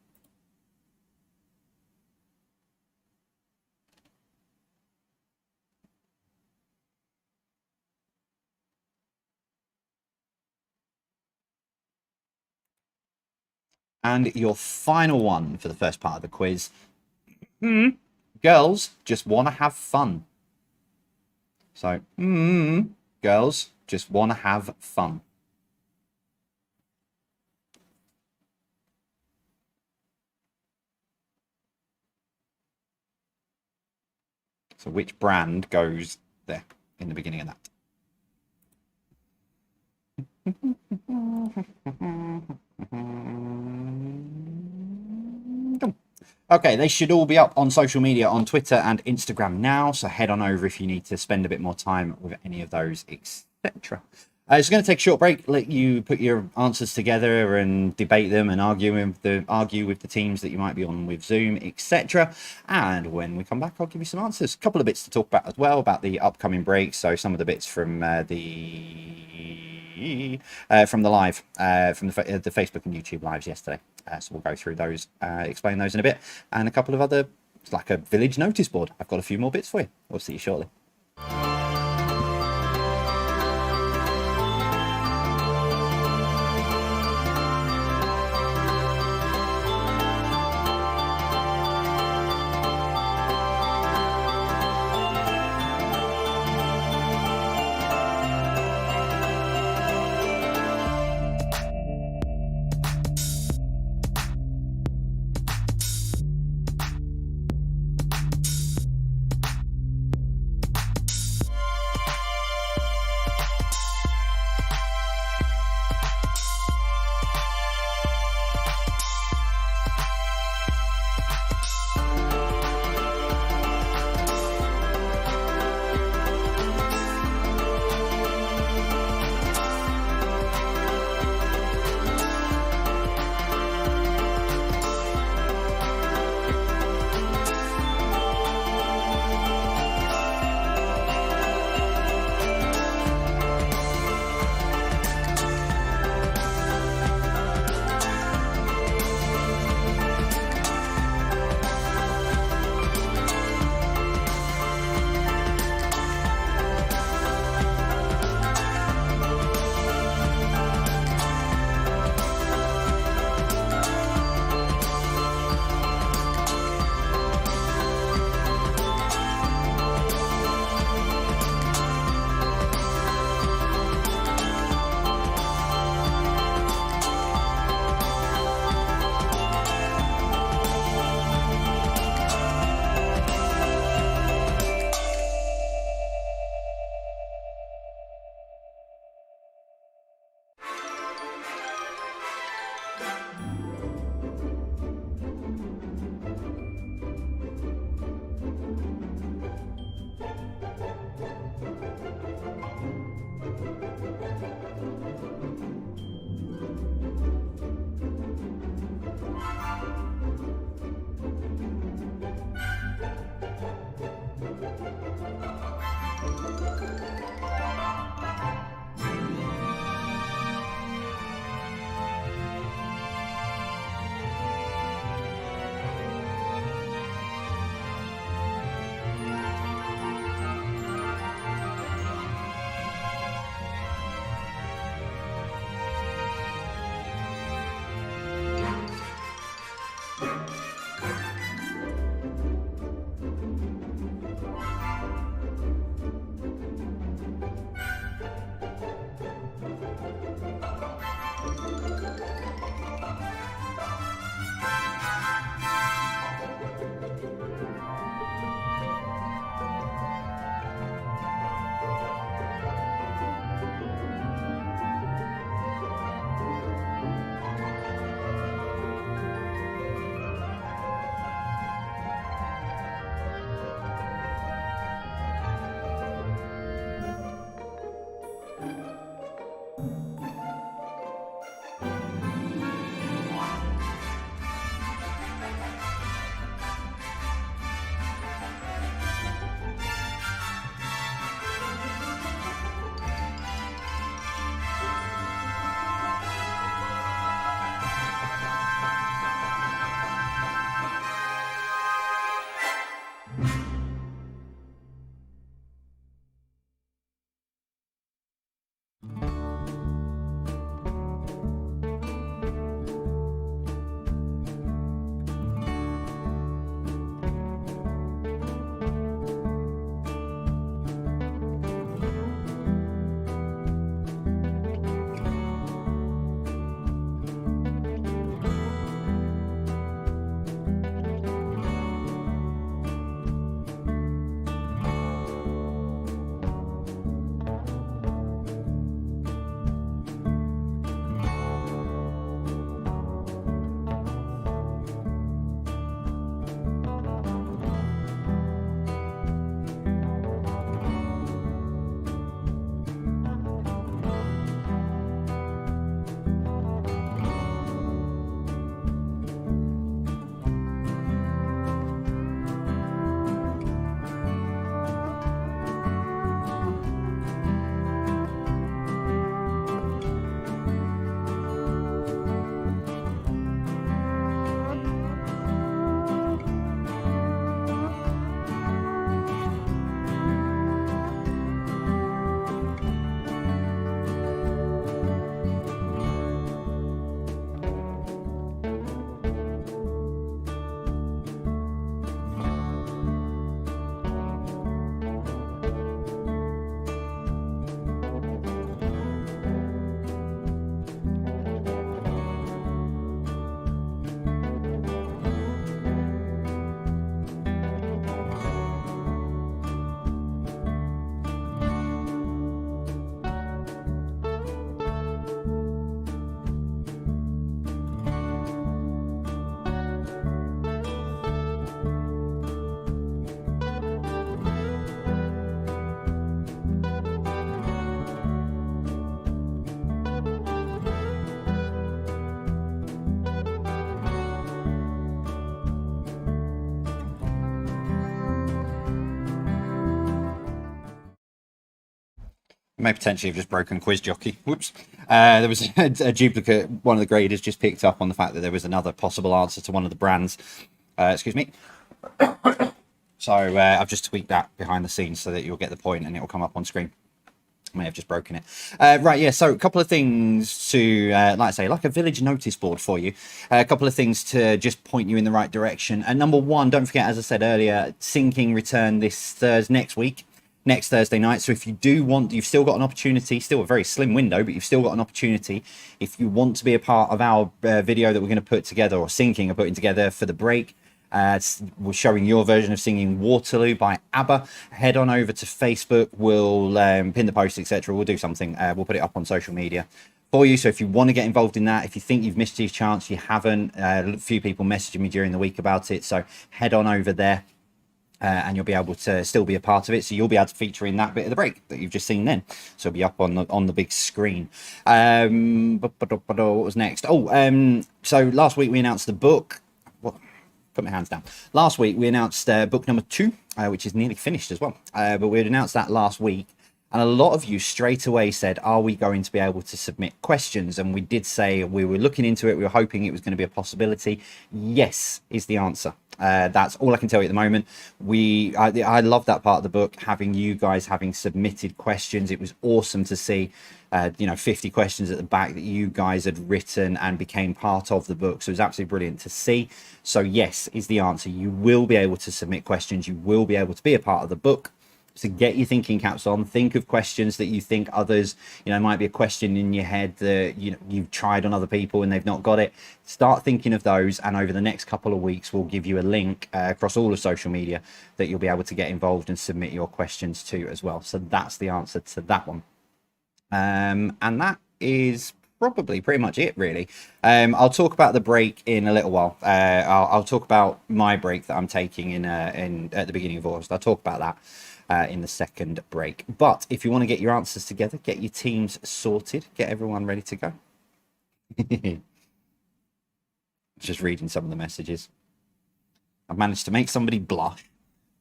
And your final one for the first part of the quiz. Girls just want to have fun. So, girls just want to have fun. So which brand goes there in the beginning of that? Okay, they should all be up on social media on Twitter and Instagram now, so head on over if you need to spend a bit more time with any of those, etc. It's going to take a short break, let you put your answers together and debate them and argue with the teams that you might be on with Zoom, etc. And when we come back, I'll give you some answers. A couple of bits to talk about as well, about the upcoming breaks. So some of the bits from the live, from the Facebook and YouTube lives yesterday. So we'll go through those, explain those in a bit, and a couple of other, it's like a village notice board. I've got a few more bits for you. We'll see you shortly. May potentially have just broken Quiz Jockey. Whoops. There was a duplicate. One of the graders just picked up on the fact that there was another possible answer to one of the brands. Excuse me. So I've just tweaked that behind the scenes so that you'll get the point and it will come up on screen. May have just broken it. Right, yeah, so a couple of things to, like I say, like a village notice board for you. A couple of things to just point you in the right direction. And number one, don't forget, as I said earlier, Sinking return this next Thursday night. So if you do want, you've still got an opportunity, still a very slim window, but you've still got an opportunity. If you want to be a part of our video that we're going to put together, or Sinking are putting together for the break, we're showing your version of singing Waterloo by ABBA. Head on over to Facebook. We'll pin the post, etc. We'll do something. We'll put it up on social media for you. So if you want to get involved in that, if you think you've missed your chance, you haven't. A few people messaging me during the week about it. So head on over there. And you'll be able to still be a part of it, so you'll be able to feature in that bit of the break that you've just seen then. So it'll be up on the big screen. What was next? So last week we announced the book. Put my hands down. Last week we announced book number 2, which is nearly finished as well. But we had announced that last week, and a lot of you straight away said, are we going to be able to submit questions? And we did say we were looking into it. We were hoping it was going to be a possibility. Yes is the answer. That's all I can tell you at the moment. I love that part of the book, having you guys having submitted questions. It was awesome to see 50 questions at the back that you guys had written and became part of the book. So it was absolutely brilliant to see. So yes is the answer. You will be able to submit questions. You will be able to be a part of the book. So get your thinking caps on. Think of questions that you think others, might be a question in your head that you've tried on other people and they've not got it. Start thinking of those, and over the next couple of weeks, we'll give you a link across all of social media that you'll be able to get involved and submit your questions to as well. So that's the answer to that one. And that is probably pretty much it, really. I'll talk about the break in a little while. I'll talk about my break that I'm taking at the beginning of August. I'll talk about that in the second break. But if you want to get your answers together, get your teams sorted, get everyone ready to go. Just reading some of the messages. I've managed to make somebody blush,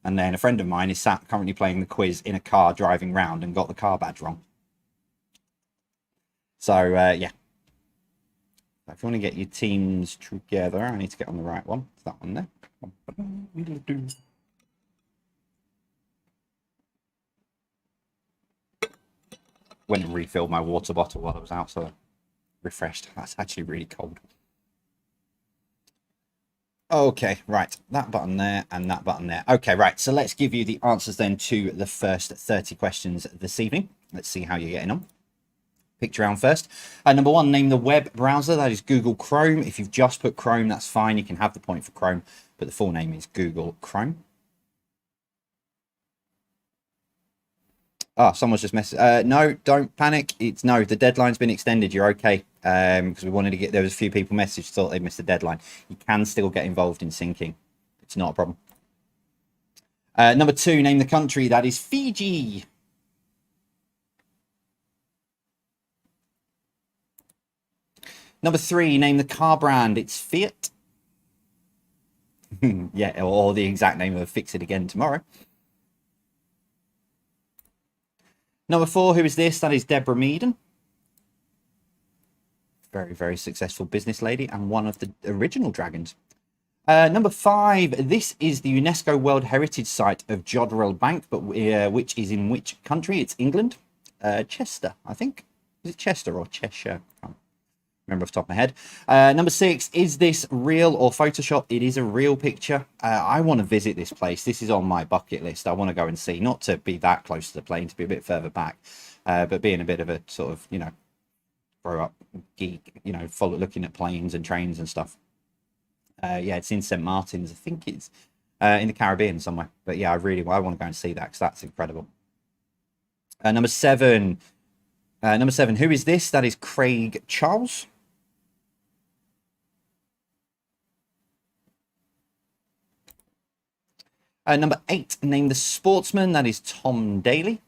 and then a friend of mine is currently playing the quiz in a car driving round and got the car badge wrong. So yeah, if you want to get your teams together, I need to get on the right one. It's that one there. Went and refilled my water bottle while I was out, so refreshed. That's actually really cold. Okay, right, that button there and that button there. Okay, right, so let's give you the answers then to the first 30 questions this evening. Let's see how you're getting on. Pick your round first. Number 1, name the web browser. That is Google Chrome. If you've just put Chrome, that's fine. You can have the point for Chrome, but the full name is Google Chrome. Someone's just messaged. No, don't panic. The deadline's been extended. You're okay. Because we wanted to there was a few people messaged, thought they missed the deadline. You can still get involved in Sinking. It's not a problem. Number 2, name the country. That is Fiji. Number 3, name the car brand. It's Fiat. Yeah, or the exact name of Fix It Again tomorrow. Number 4, who is this? That is Deborah Meaden. Very, very successful business lady and one of the original dragons. Number 5, this is the UNESCO World Heritage Site of Jodrell Bank, but which is in which country? It's England. Chester, I think. Is it Chester or Cheshire? I can't remember off the top of my head. Number 6, is this real or Photoshop? It is a real picture. I want to visit this place. This is on my bucket list. I want to go and see, not to be that close to the plane, to be a bit further back, but being a bit of a sort of, grow up geek, looking at planes and trains and stuff. Yeah, it's in St. Martin's. I think it's in the Caribbean somewhere. But yeah, I want to go and see that because that's incredible. Number 7, who is this? That is Craig Charles. Number 8, name the sportsman. That is Tom Daly.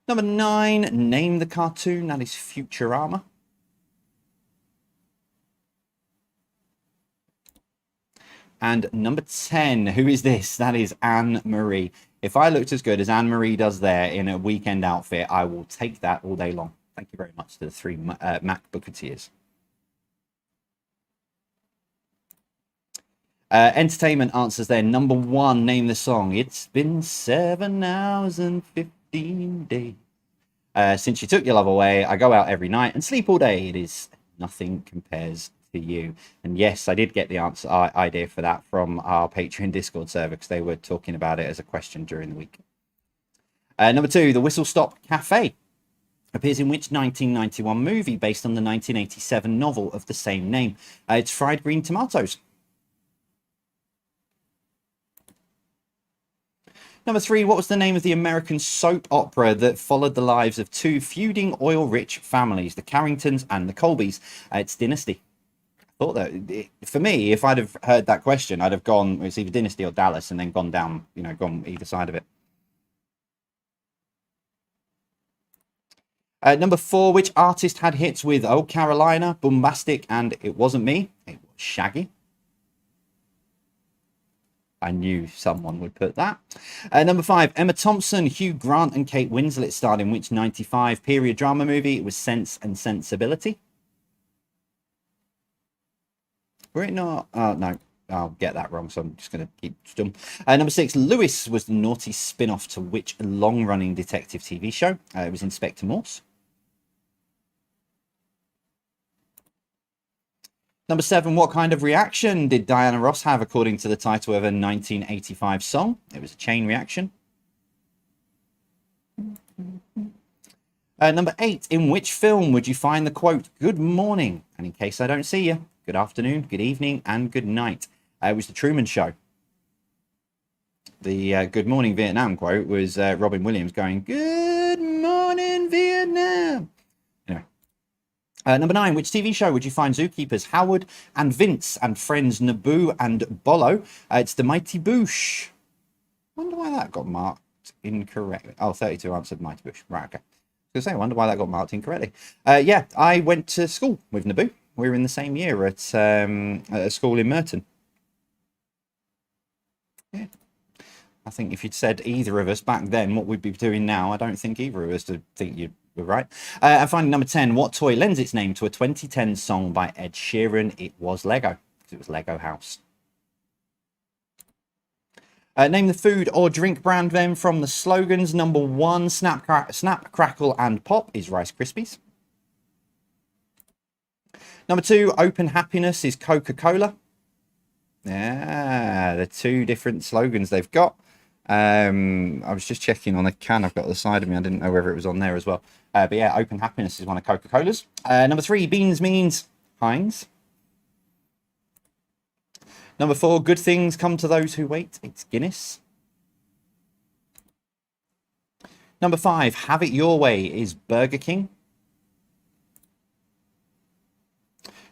Number 9, name the cartoon. That is Futurama. And number 10, who is this? That is Anne-Marie. If I looked as good as Anne-Marie does there in a weekend outfit, I will take that all day long. Thank you very much to the 3 Mac Booketeers. Entertainment answers there. Number 1, name the song. It's been 7 hours and 15 days. Since you took your love away, I go out every night and sleep all day. It is Nothing Compares to You. And yes, I did get the answer idea for that from our Patreon Discord server because they were talking about it as a question during the week. Number 2, the Whistle Stop Cafe appears in which 1991 movie based on the 1987 novel of the same name? It's Fried Green Tomatoes. Number 3, what was the name of the American soap opera that followed the lives of 2 feuding oil-rich families, the Carringtons and the Colbys? It's Dynasty. I thought that, for me, if I'd have heard that question, I'd have gone, it's either Dynasty or Dallas, and then gone down, gone either side of it. Number 4, which artist had hits with Oh Carolina, Bombastic, and It Wasn't Me? It was Shaggy. I knew someone would put that. Number 5, Emma Thompson, Hugh Grant, and Kate Winslet starred in which 95 period drama movie? It was Sense and Sensibility. Were it not? Oh, no. I'll get that wrong, so I'm just going to keep stum. Number 6, Lewis was the naughty spin-off to which long-running detective TV show? It was Inspector Morse. Number 7, what kind of reaction did Diana Ross have according to the title of a 1985 song? It was a chain reaction. Number 8, in which film would you find the quote, "Good morning, and in case I don't see you, good afternoon, good evening, and good night"? It was The Truman Show. The Good Morning Vietnam quote was Robin Williams going, "Good morning, Vietnam." Anyway. Number 9, which TV show would you find zookeepers Howard and Vince and friends Naboo and Bolo? It's The Mighty Boosh. Wonder why that got marked incorrectly. Oh, 32 answered Mighty Boosh. Right, okay. I was going to say, I wonder why that got marked incorrectly. Yeah, I went to school with Naboo. We were in the same year at a school in Merton. Yeah. I think if you'd said either of us back then what we'd be doing now, I don't think either of us would think you were right. And finally, number 10, what toy lends its name to a 2010 song by Ed Sheeran? It was Lego, because it was Lego House. Name the food or drink brand then from the slogans. Number 1, Snap, Crackle, and Pop is Rice Krispies. Number 2, Open Happiness is Coca-Cola. Yeah, the 2 different slogans they've got. I was just checking on the can I've got at the side of me. I didn't know whether it was on there as well. But yeah, Open Happiness is one of Coca-Cola's. Number 3, Beans means Heinz. Number 4, Good things come to those who wait. It's Guinness. Number 5, Have it your way is Burger King.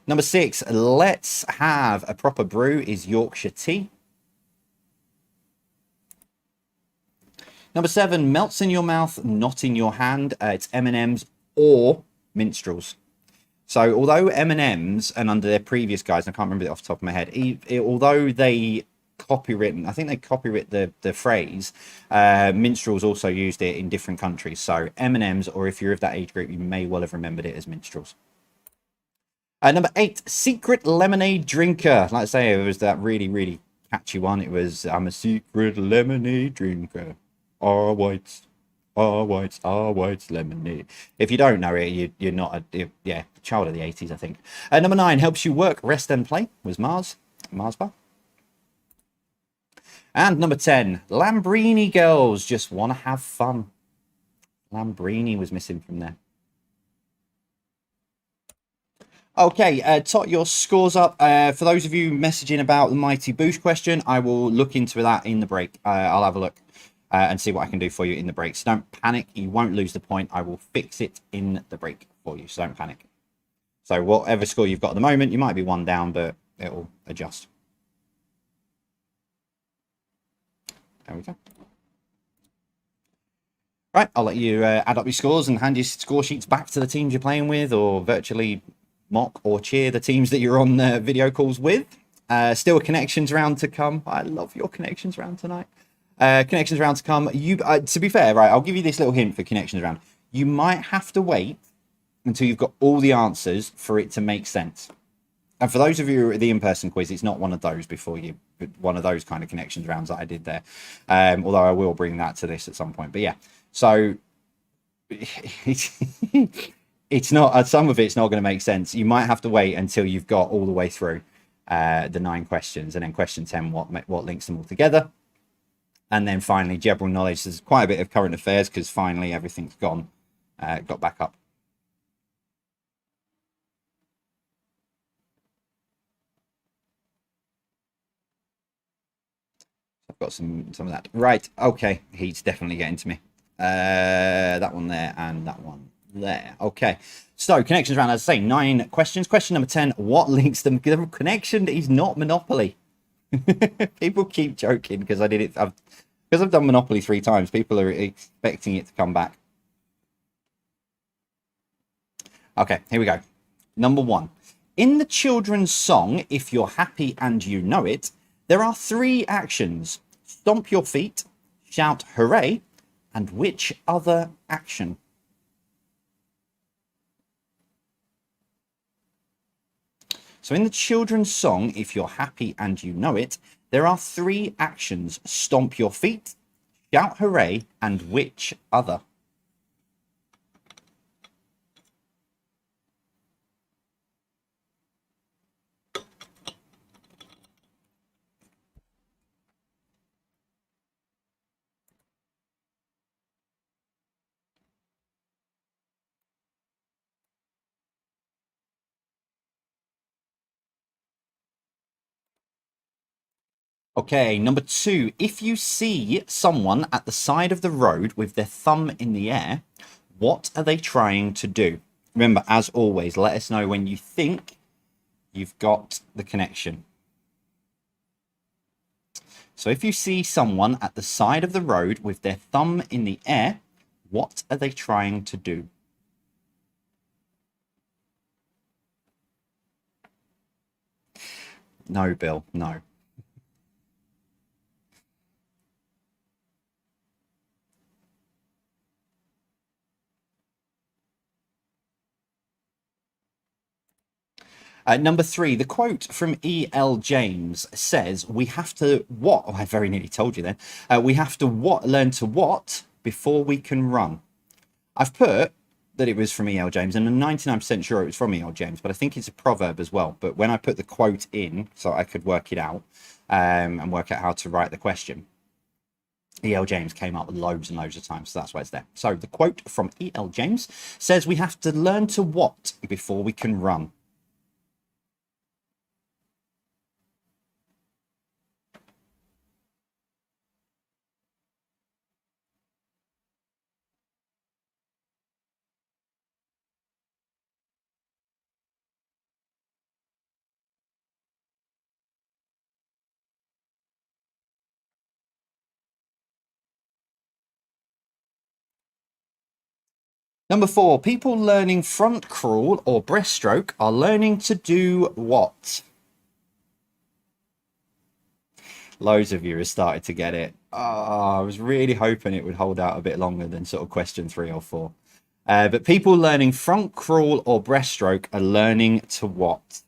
Number 6, Let's have a proper brew is Yorkshire tea. Number 7, melts in your mouth, not in your hand. It's M&M's or Minstrels. So although M&M's and under their previous guys, I can't remember it off the top of my head, although they copywritten, I think they copyright the phrase, Minstrels also used it in different countries. So M&M's, or if you're of that age group, you may well have remembered it as Minstrels. Number 8, Secret Lemonade Drinker. Like I say, it was that really, really catchy one. It was, I'm a secret lemonade drinker. Our whites, lemonade. If you don't know it, you're not a child of the 80s, I think. Number 9, helps you work, rest, and play was Mars Bar. And number 10, Lambrini girls just want to have fun. Lambrini was missing from there. Okay, tot your scores up. For those of you messaging about the Mighty Boosh question, I will look into that in the break. I'll have a look and see what I can do for you in the break. So don't panic. You won't lose the point. I will fix it in the break for you. So don't panic. So whatever score you've got at the moment, you might be 1 down, but it'll adjust. There we go. Right, I'll let you add up your scores and hand your score sheets back to the teams you're playing with, or virtually mock or cheer the teams that you're on video calls with. Still a connections round to come. I love your connections round tonight. Connections round to come. You, to be fair, right, I'll give you this little hint for connections round. You might have to wait until you've got all the answers for it to make sense. And for those of you at the in-person quiz, it's not one of those one of those kind of connections rounds that I did there. Although I will bring that to this at some point. But yeah, so it's not, some of it's not going to make sense. You might have to wait until you've got all the way through the 9 questions, and then question 10, what links them all together. And then finally, general knowledge. There's quite a bit of current affairs because finally everything's got back up. I've got some of that. Right. Okay. Heat's definitely getting to me. That one there and that one there. Okay. So connections round, as I say, 9 questions. Question number 10. What links them? The connection is not Monopoly. People keep joking because I did it. Because I've done Monopoly 3 times. People are expecting it to come back. Okay. Here we go. Number 1. In the children's song, If You're Happy and You Know It, there are 3 actions. Stomp your feet, shout hooray, and which other action? So in the children's song, If You're Happy and You Know It, there are 3 actions. Stomp your feet, shout hooray, and which other? Okay, number 2. If you see someone at the side of the road with their thumb in the air, what are they trying to do? Remember, as always, let us know when you think you've got the connection. So if you see someone at the side of the road with their thumb in the air, what are they trying to do? No, Bill, no. Number 3, the quote from E.L. James says, we have to what? Oh, I very nearly told you then. We have to learn to what before we can run. I've put that it was from E.L. James, and I'm 99% sure it was from E.L. James, but I think it's a proverb as well. But when I put the quote in so I could work it out and work out how to write the question, E.L. James came up loads and loads of times, so that's why it's there. So the quote from E.L. James says, we have to learn to what before we can run. Number 4, people learning front crawl or breaststroke are learning to do what? Loads of you have started to get it. Oh, I was really hoping it would hold out a bit longer than sort of question 3 or 4. But people learning front crawl or breaststroke are learning to what?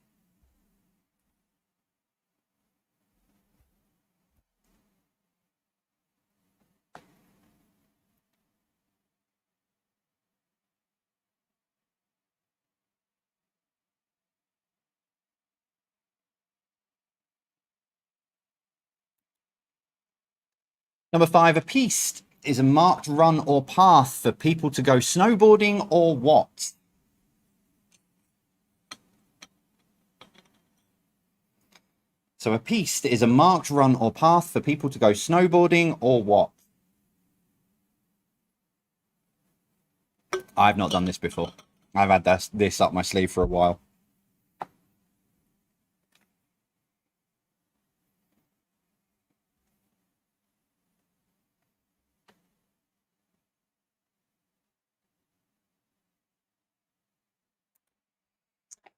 Number 5, a piste is a marked run or path for people to go snowboarding or what? So a piste is a marked run or path for people to go snowboarding or what? I've not done this before. I've had this up my sleeve for a while.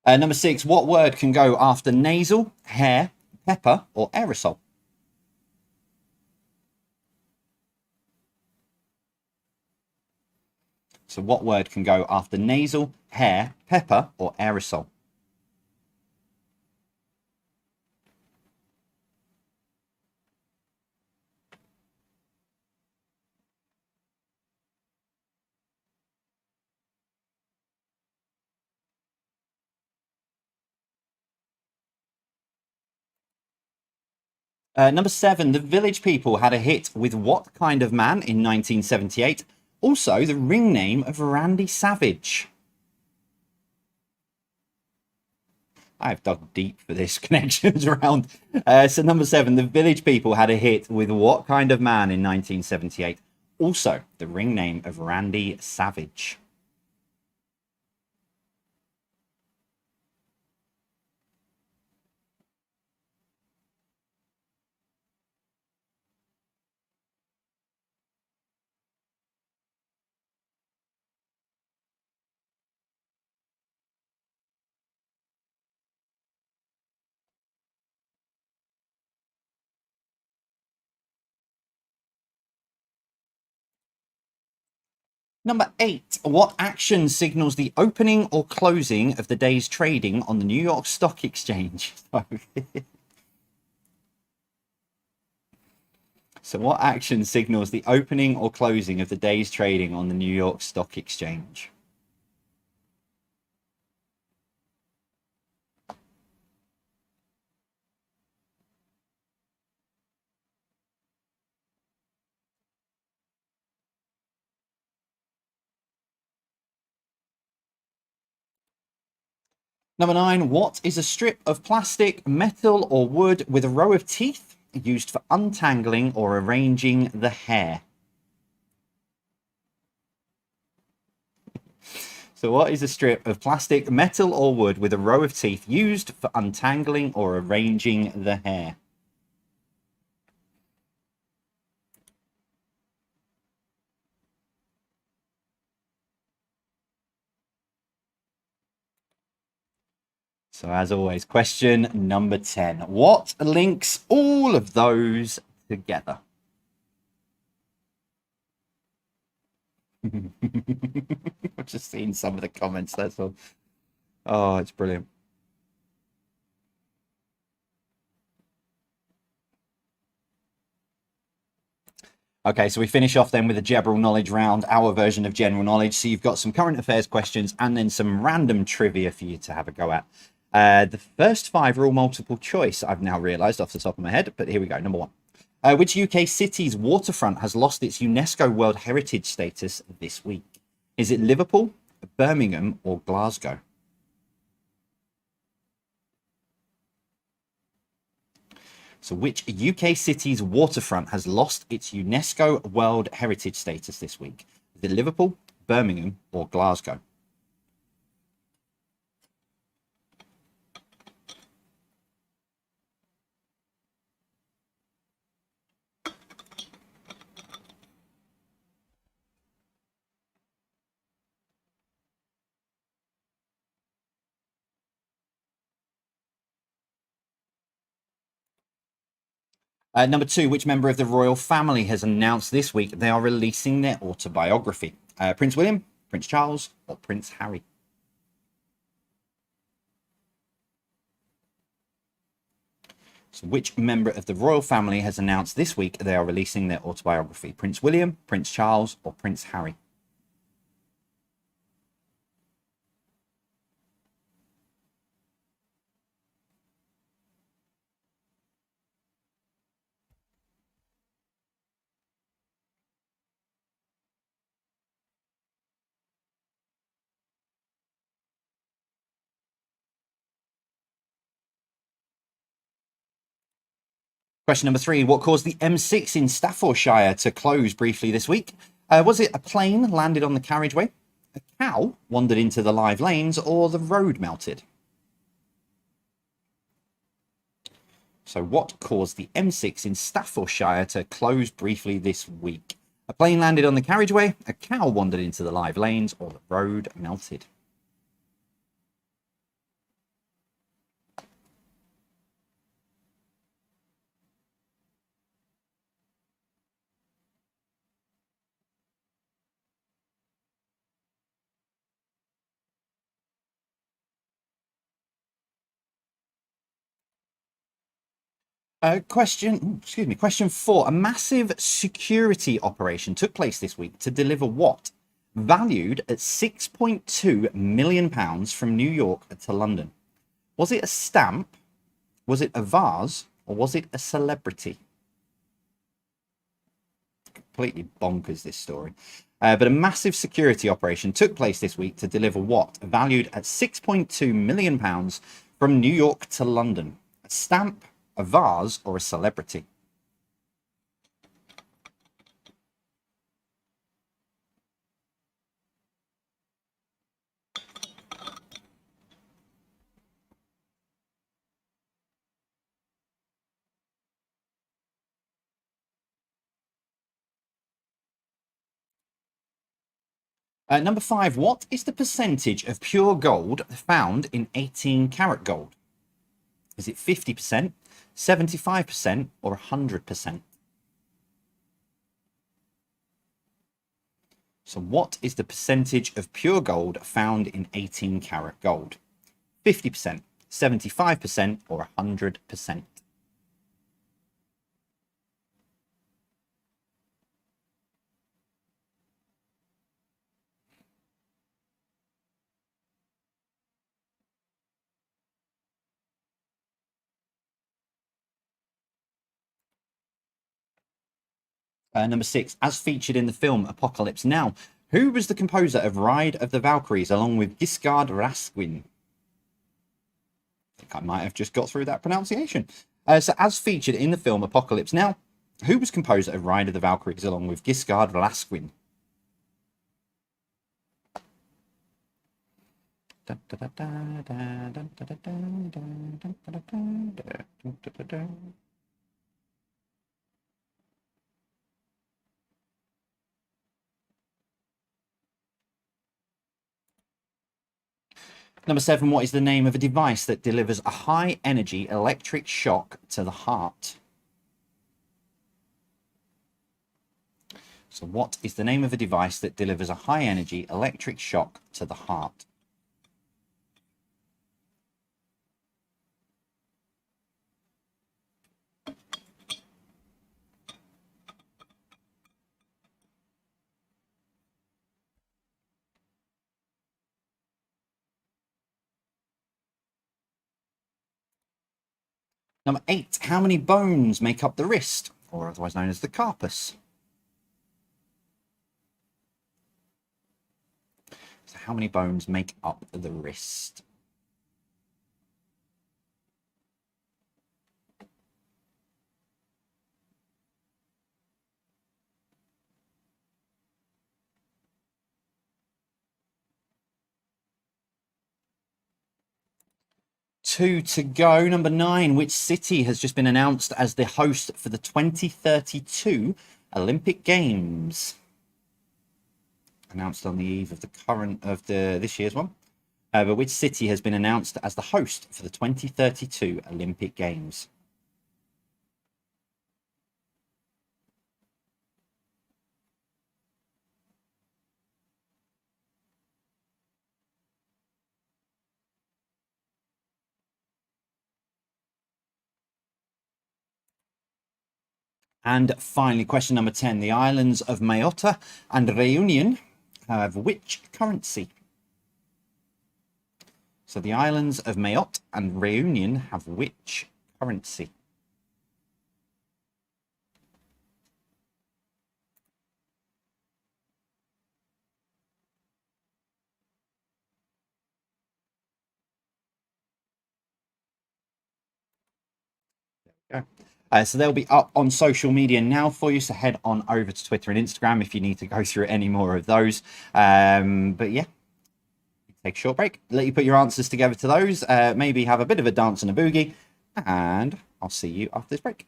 Number 6, what word can go after nasal, hair, pepper, or aerosol? So what word can go after nasal, hair, pepper, or aerosol? Number 7, the Village People had a hit with what kind of man in 1978? Also, the ring name of Randy Savage. I've dug deep for this connections around. So number 7, the Village People had a hit with what kind of man in 1978? Also, the ring name of Randy Savage. Number 8, what action signals the opening or closing of the day's trading on the New York Stock Exchange? So what action signals the opening or closing of the day's trading on the New York Stock Exchange? Number 9, what is a strip of plastic, metal, or wood with a row of teeth used for untangling or arranging the hair? So what is a strip of plastic, metal, or wood with a row of teeth used for untangling or arranging the hair? So as always, question number 10. What links all of those together? I've just seen some of the comments, that's all. Oh, it's brilliant. Okay, so we finish off then with a general knowledge round, our version of general knowledge. So you've got some current affairs questions and then some random trivia for you to have a go at. The first 5 are all multiple choice, I've now realised off the top of my head, but here we go. Number 1. Which UK city's waterfront has lost its UNESCO World Heritage status this week? Is it Liverpool, Birmingham, or Glasgow? So which UK city's waterfront has lost its UNESCO World Heritage status this week? Is it Liverpool, Birmingham, or Glasgow? Number 2, which member of the royal family has announced this week they are releasing their autobiography? Prince William, Prince Charles, or Prince Harry? So which member of the royal family has announced this week they are releasing their autobiography? Prince William, Prince Charles, or Prince Harry? Question number 3. What caused the M6 in Staffordshire to close briefly this week? Was it a plane landed on the carriageway, a cow wandered into the live lanes, or the road melted? So what caused the M6 in Staffordshire to close briefly this week? A plane landed on the carriageway, a cow wandered into the live lanes, or the road melted? Question 4. A massive security operation took place this week to deliver what? Valued at £6.2 million from New York to London. Was it a stamp? Was it a vase? Or was it a celebrity? Completely bonkers, this story. But a massive security operation took place this week to deliver what? Valued at £6.2 million from New York to London. A stamp, a vase, or a celebrity? Number 5. What is the percentage of pure gold found in 18 karat gold? Is it 50%, 75%, or 100%? So what is the percentage of pure gold found in 18 karat gold? 50%, 75%, or 100%? Number 6, as featured in the film Apocalypse Now, who was the composer of Ride of the Valkyries along with Giscard Rasquin? I think I might have just got through that pronunciation. So as featured in the film Apocalypse Now, who was composer of Ride of the Valkyries along with Giscard Rasquin? Number 7, what is the name of a device that delivers a high energy electric shock to the heart? So what is the name of a device that delivers a high energy electric shock to the heart? Number 8, how many bones make up the wrist, or otherwise known as the carpus? So how many bones make up the wrist? Two to go. Number 9, which city has just been announced as the host for the 2032 Olympic Games? Announced on the eve of this year's one. But which city has been announced as the host for the 2032 Olympic Games? And finally, question number 10. The islands of Mayotte and Reunion have which currency? So the islands of Mayotte and Reunion have which currency? There we go. So they'll be up on social media now for you. So head on over to Twitter and Instagram if you need to go through any more of those. But yeah, take a short break. Let you put your answers together to those. Maybe have a bit of a dance and a boogie. And I'll see you after this break.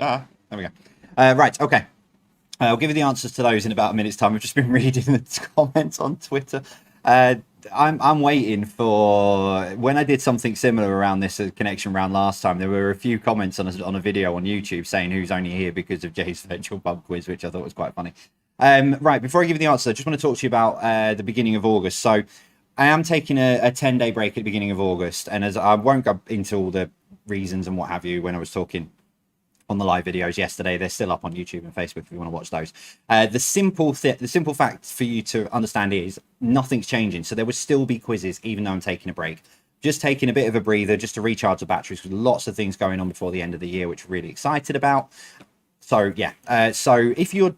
There we go. Right, okay. I'll give you the answers to those in about a minute's time. I've just been reading the comments on Twitter. I'm waiting for when I did something similar around this connection round last time. There were a few comments on a video on YouTube saying who's only here because of Jay's virtual pub quiz, which I thought was quite funny. Right, before I give you the answer, I just want to talk to you about the beginning of August. So I am taking a 10-day break at the beginning of August, and as I won't go into all the reasons and what have you when I was talking on the live videos yesterday. They're still up on YouTube and Facebook if you want to watch those. The simple fact for you to understand is nothing's changing. So there will still be quizzes even though I'm taking a break. Just taking a bit of a breather just to recharge the batteries with lots of things going on before the end of the year, which we're really excited about. So yeah, so if you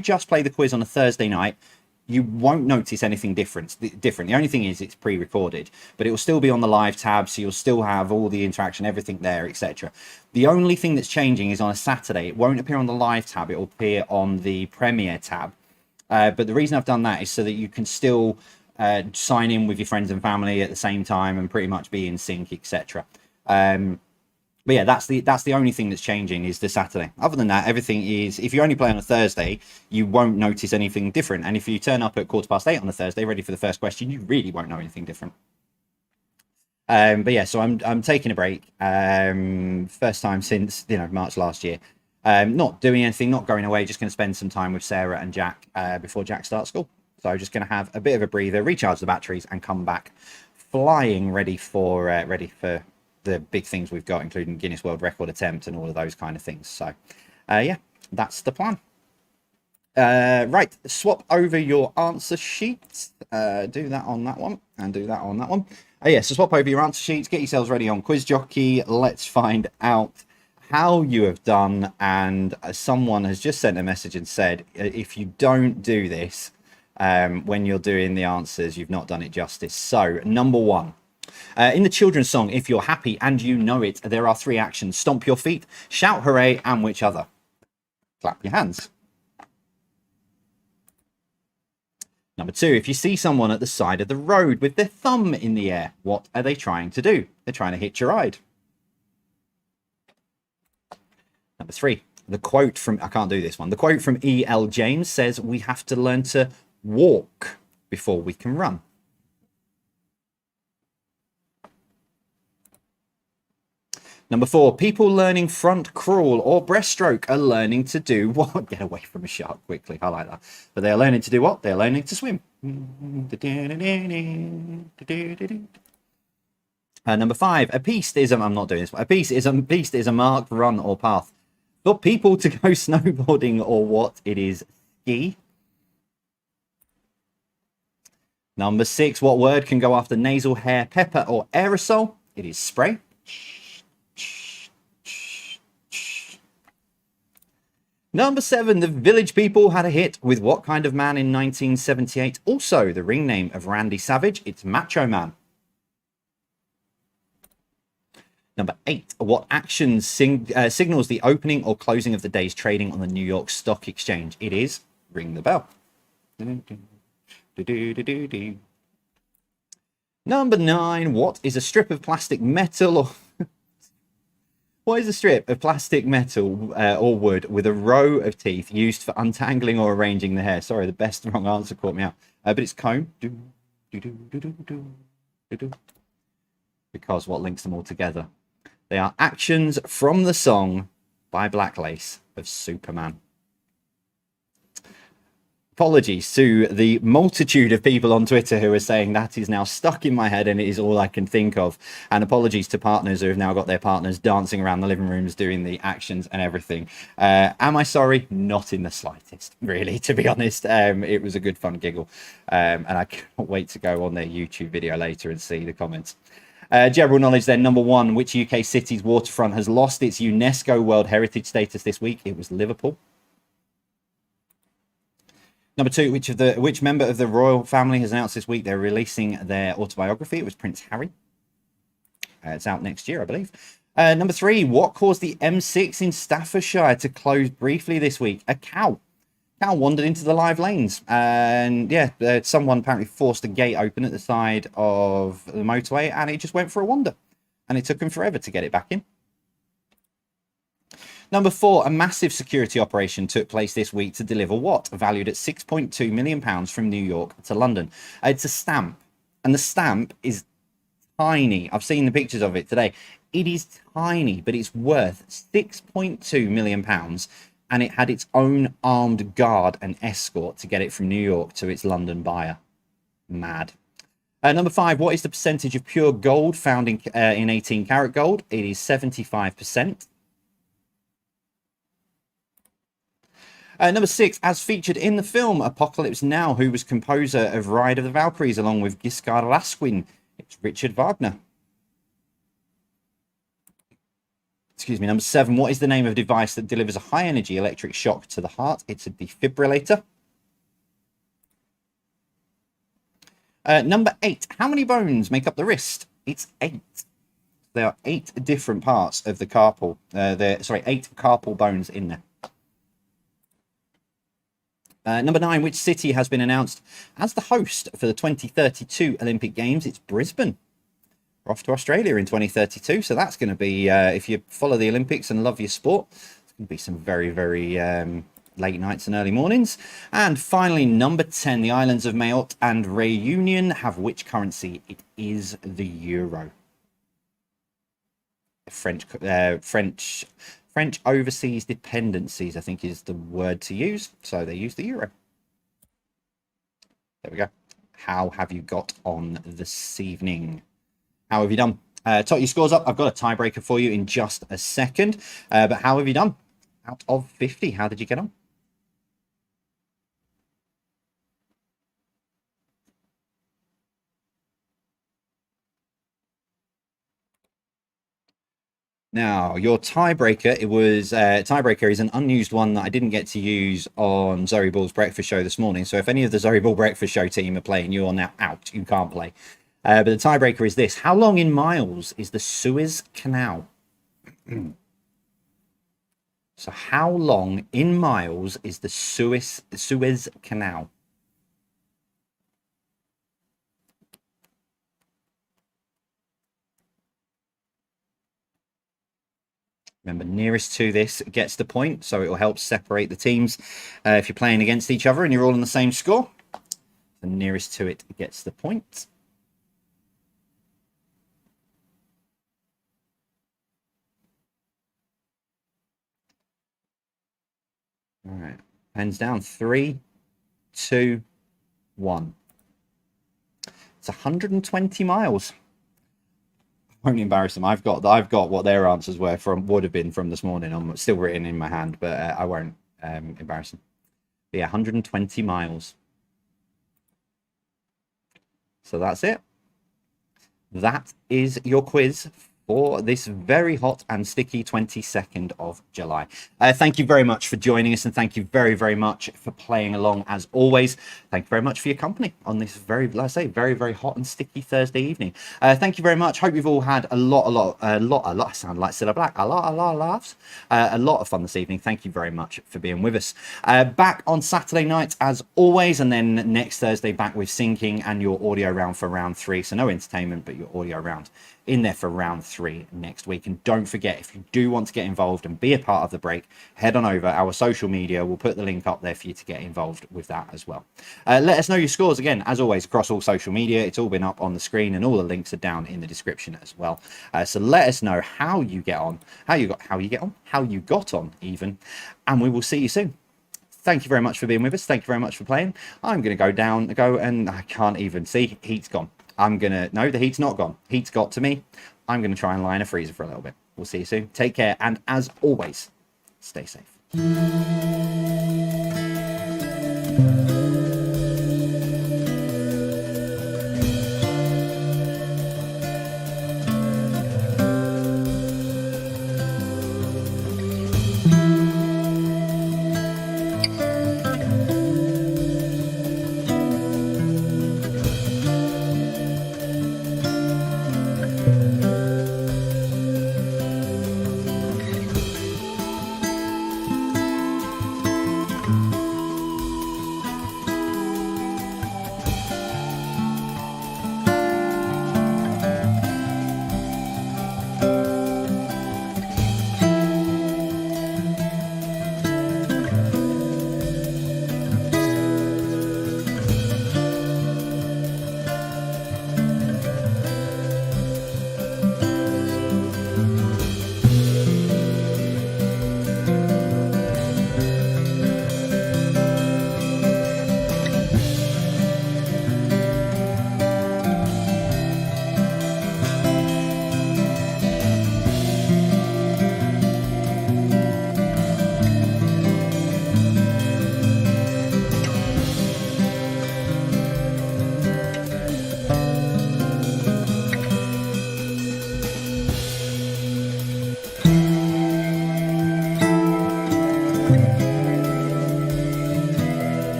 just play the quiz on a Thursday night, you won't notice anything different. The only thing is it's pre-recorded, but it will still be on the live tab, so you'll still have all the interaction, everything there, etc. The only thing that's changing is on a Saturday. It won't appear on the live tab. It will appear on the Premiere tab. But the reason I've done that is so that you can still sign in with your friends and family at the same time and pretty much be in sync, etc. But yeah, that's the only thing that's changing is the Saturday. Other than that, everything is, if you only play on a Thursday, you won't notice anything different. And if you turn up at 8:15 on a Thursday, ready for the first question, you really won't know anything different. But yeah, so I'm taking a break. First time since, March last year. Not doing anything, not going away, just going to spend some time with Sarah and Jack before Jack starts school. So just going to have a bit of a breather, recharge the batteries, and come back flying ready for the big things we've got, including Guinness World Record attempt and all of those kind of things. So yeah, that's the plan. Right, swap over your answer sheet. Do that on that one and do that on that one. Yeah, so swap over your answer sheets, get yourselves ready on Quiz Jockey. Let's find out how you have done. And someone has just sent a message and said, if you don't do this when you're doing the answers, you've not done it justice. So number one, in the children's song, If You're Happy and You Know It, there are 3 actions: stomp your feet, shout hooray, and which other? Clap your hands. Number 2, if you see someone at the side of the road with their thumb in the air, what are they trying to do? They're trying to hitch a ride. Number 3, the quote from, I can't do this one, the quote from E.L. James says, we have to learn to walk before we can run. Number 4, people learning front crawl or breaststroke are learning to do what? Get away from a shark quickly. I like that. But they are learning to do what? They are learning to swim. Number 5, a piste is I'm not doing this. A piste is a marked run or path for people to go snowboarding or what? It is ski. Number 6, what word can go after nasal hair, pepper, or aerosol? It is spray. Number 7, the Village People had a hit with what kind of man in 1978? Also, the ring name of Randy Savage, it's Macho Man. Number 8, what action signals the opening or closing of the day's trading on the New York Stock Exchange? It is ring the bell. Number 9, what is a strip of plastic metal or... What is a strip of plastic metal or wood with a row of teeth used for untangling or arranging the hair? Sorry, the best wrong answer caught me out. But it's comb. Because what links them all together? They are actions from the song by Black Lace of Superman. Apologies to the multitude of people on Twitter who are saying that is now stuck in my head and it is all I can think of. And apologies to partners who have now got their partners dancing around the living rooms doing the actions and everything. Am I sorry? Not in the slightest, really, to be honest. It was a good fun giggle. And I can't wait to go on their YouTube video later and see the comments. General knowledge then, number 1, which UK city's waterfront has lost its UNESCO World Heritage status this week? It was Liverpool. Number 2, which member of the royal family has announced this week they're releasing their autobiography? It was Prince Harry. It's out next year, I believe. Number 3, what caused the M6 in Staffordshire to close briefly this week? A cow. Cow wandered into the live lanes. And yeah, someone apparently forced a gate open at the side of the motorway and it just went for a wander. And it took them forever to get it back in. Number 4, a massive security operation took place this week to deliver what? Valued at £6.2 million from New York to London. It's a stamp, and the stamp is tiny. I've seen the pictures of it today. It is tiny, but it's worth £6.2 million, and it had its own armed guard and escort to get it from New York to its London buyer. Mad. Number 5, what is the percentage of pure gold found in 18 karat gold? It is 75%. Number 6, as featured in the film Apocalypse Now, who was composer of Ride of the Valkyries along with Giscard Lasquin? It's Richard Wagner. Excuse me. Number 7, what is the name of a device that delivers a high energy electric shock to the heart? It's a defibrillator. Number 8, how many bones make up the wrist? It's 8. There are 8 different parts of the carpal. 8 carpal bones in there. Number 9, which city has been announced as the host for the 2032 Olympic Games? It's Brisbane. We're off to Australia in 2032, so that's going to be, if you follow the Olympics and love your sport, it's going to be some very, very late nights and early mornings. And finally, number 10, the islands of Mayotte and Réunion have which currency? It is the euro. French overseas dependencies, I think, is the word to use. So they use the euro. There we go. How have you got on this evening? How have you done? Tot your scores up. I've got a tiebreaker for you in just a second. But how have you done? Out of 50, how did you get on? Now, your tiebreaker, tiebreaker is an unused one that I didn't get to use on Zoe Ball's Breakfast Show this morning. So if any of the Zoe Ball Breakfast Show team are playing, you are now out. You can't play. But the tiebreaker is this. How long in miles is the Suez Canal? So how long in miles is the Suez Canal? Remember, nearest to this gets the point, so it will help separate the teams if you're playing against each other and you're all on the same score. The nearest to it gets the point. All right, pens down. 3, 2, 1. It's 120 miles. Won't embarrass them. I've got what their answers would have been from this morning. I'm still written in my hand, but I won't embarrass them. But yeah, 120 miles. So that's it. That is your quiz for this very hot and sticky 22nd of July. Thank you very much for joining us, and thank you very, very much for playing along as always. Thank you very much for your company on this very, very, very hot and sticky Thursday evening. Thank you very much. Hope you've all had a lot. I sound like Cilla Black. A lot of laughs. A lot of fun this evening. Thank you very much for being with us. Back on Saturday night as always, and then next Thursday back with Sinking and your audio round for round 3. So no entertainment, but your audio round in there for round 3 next week. And don't forget, if you do want to get involved and be a part of the break, head on over our social media. We'll put the link up there for you to get involved with that as well. Let us know your scores again, as always, across all social media. It's all been up on the screen, and all the links are down in the description as well. So let us know how you get on, how you got on even, and we will see you soon. Thank you very much for being with us. Thank you very much for playing. I'm going to go and I can't even see. Heat's gone. No, the heat's not gone. Heat's got to me. I'm going to try and lie in a freezer for a little bit. We'll see you soon. Take care. And as always, stay safe.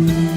Bye.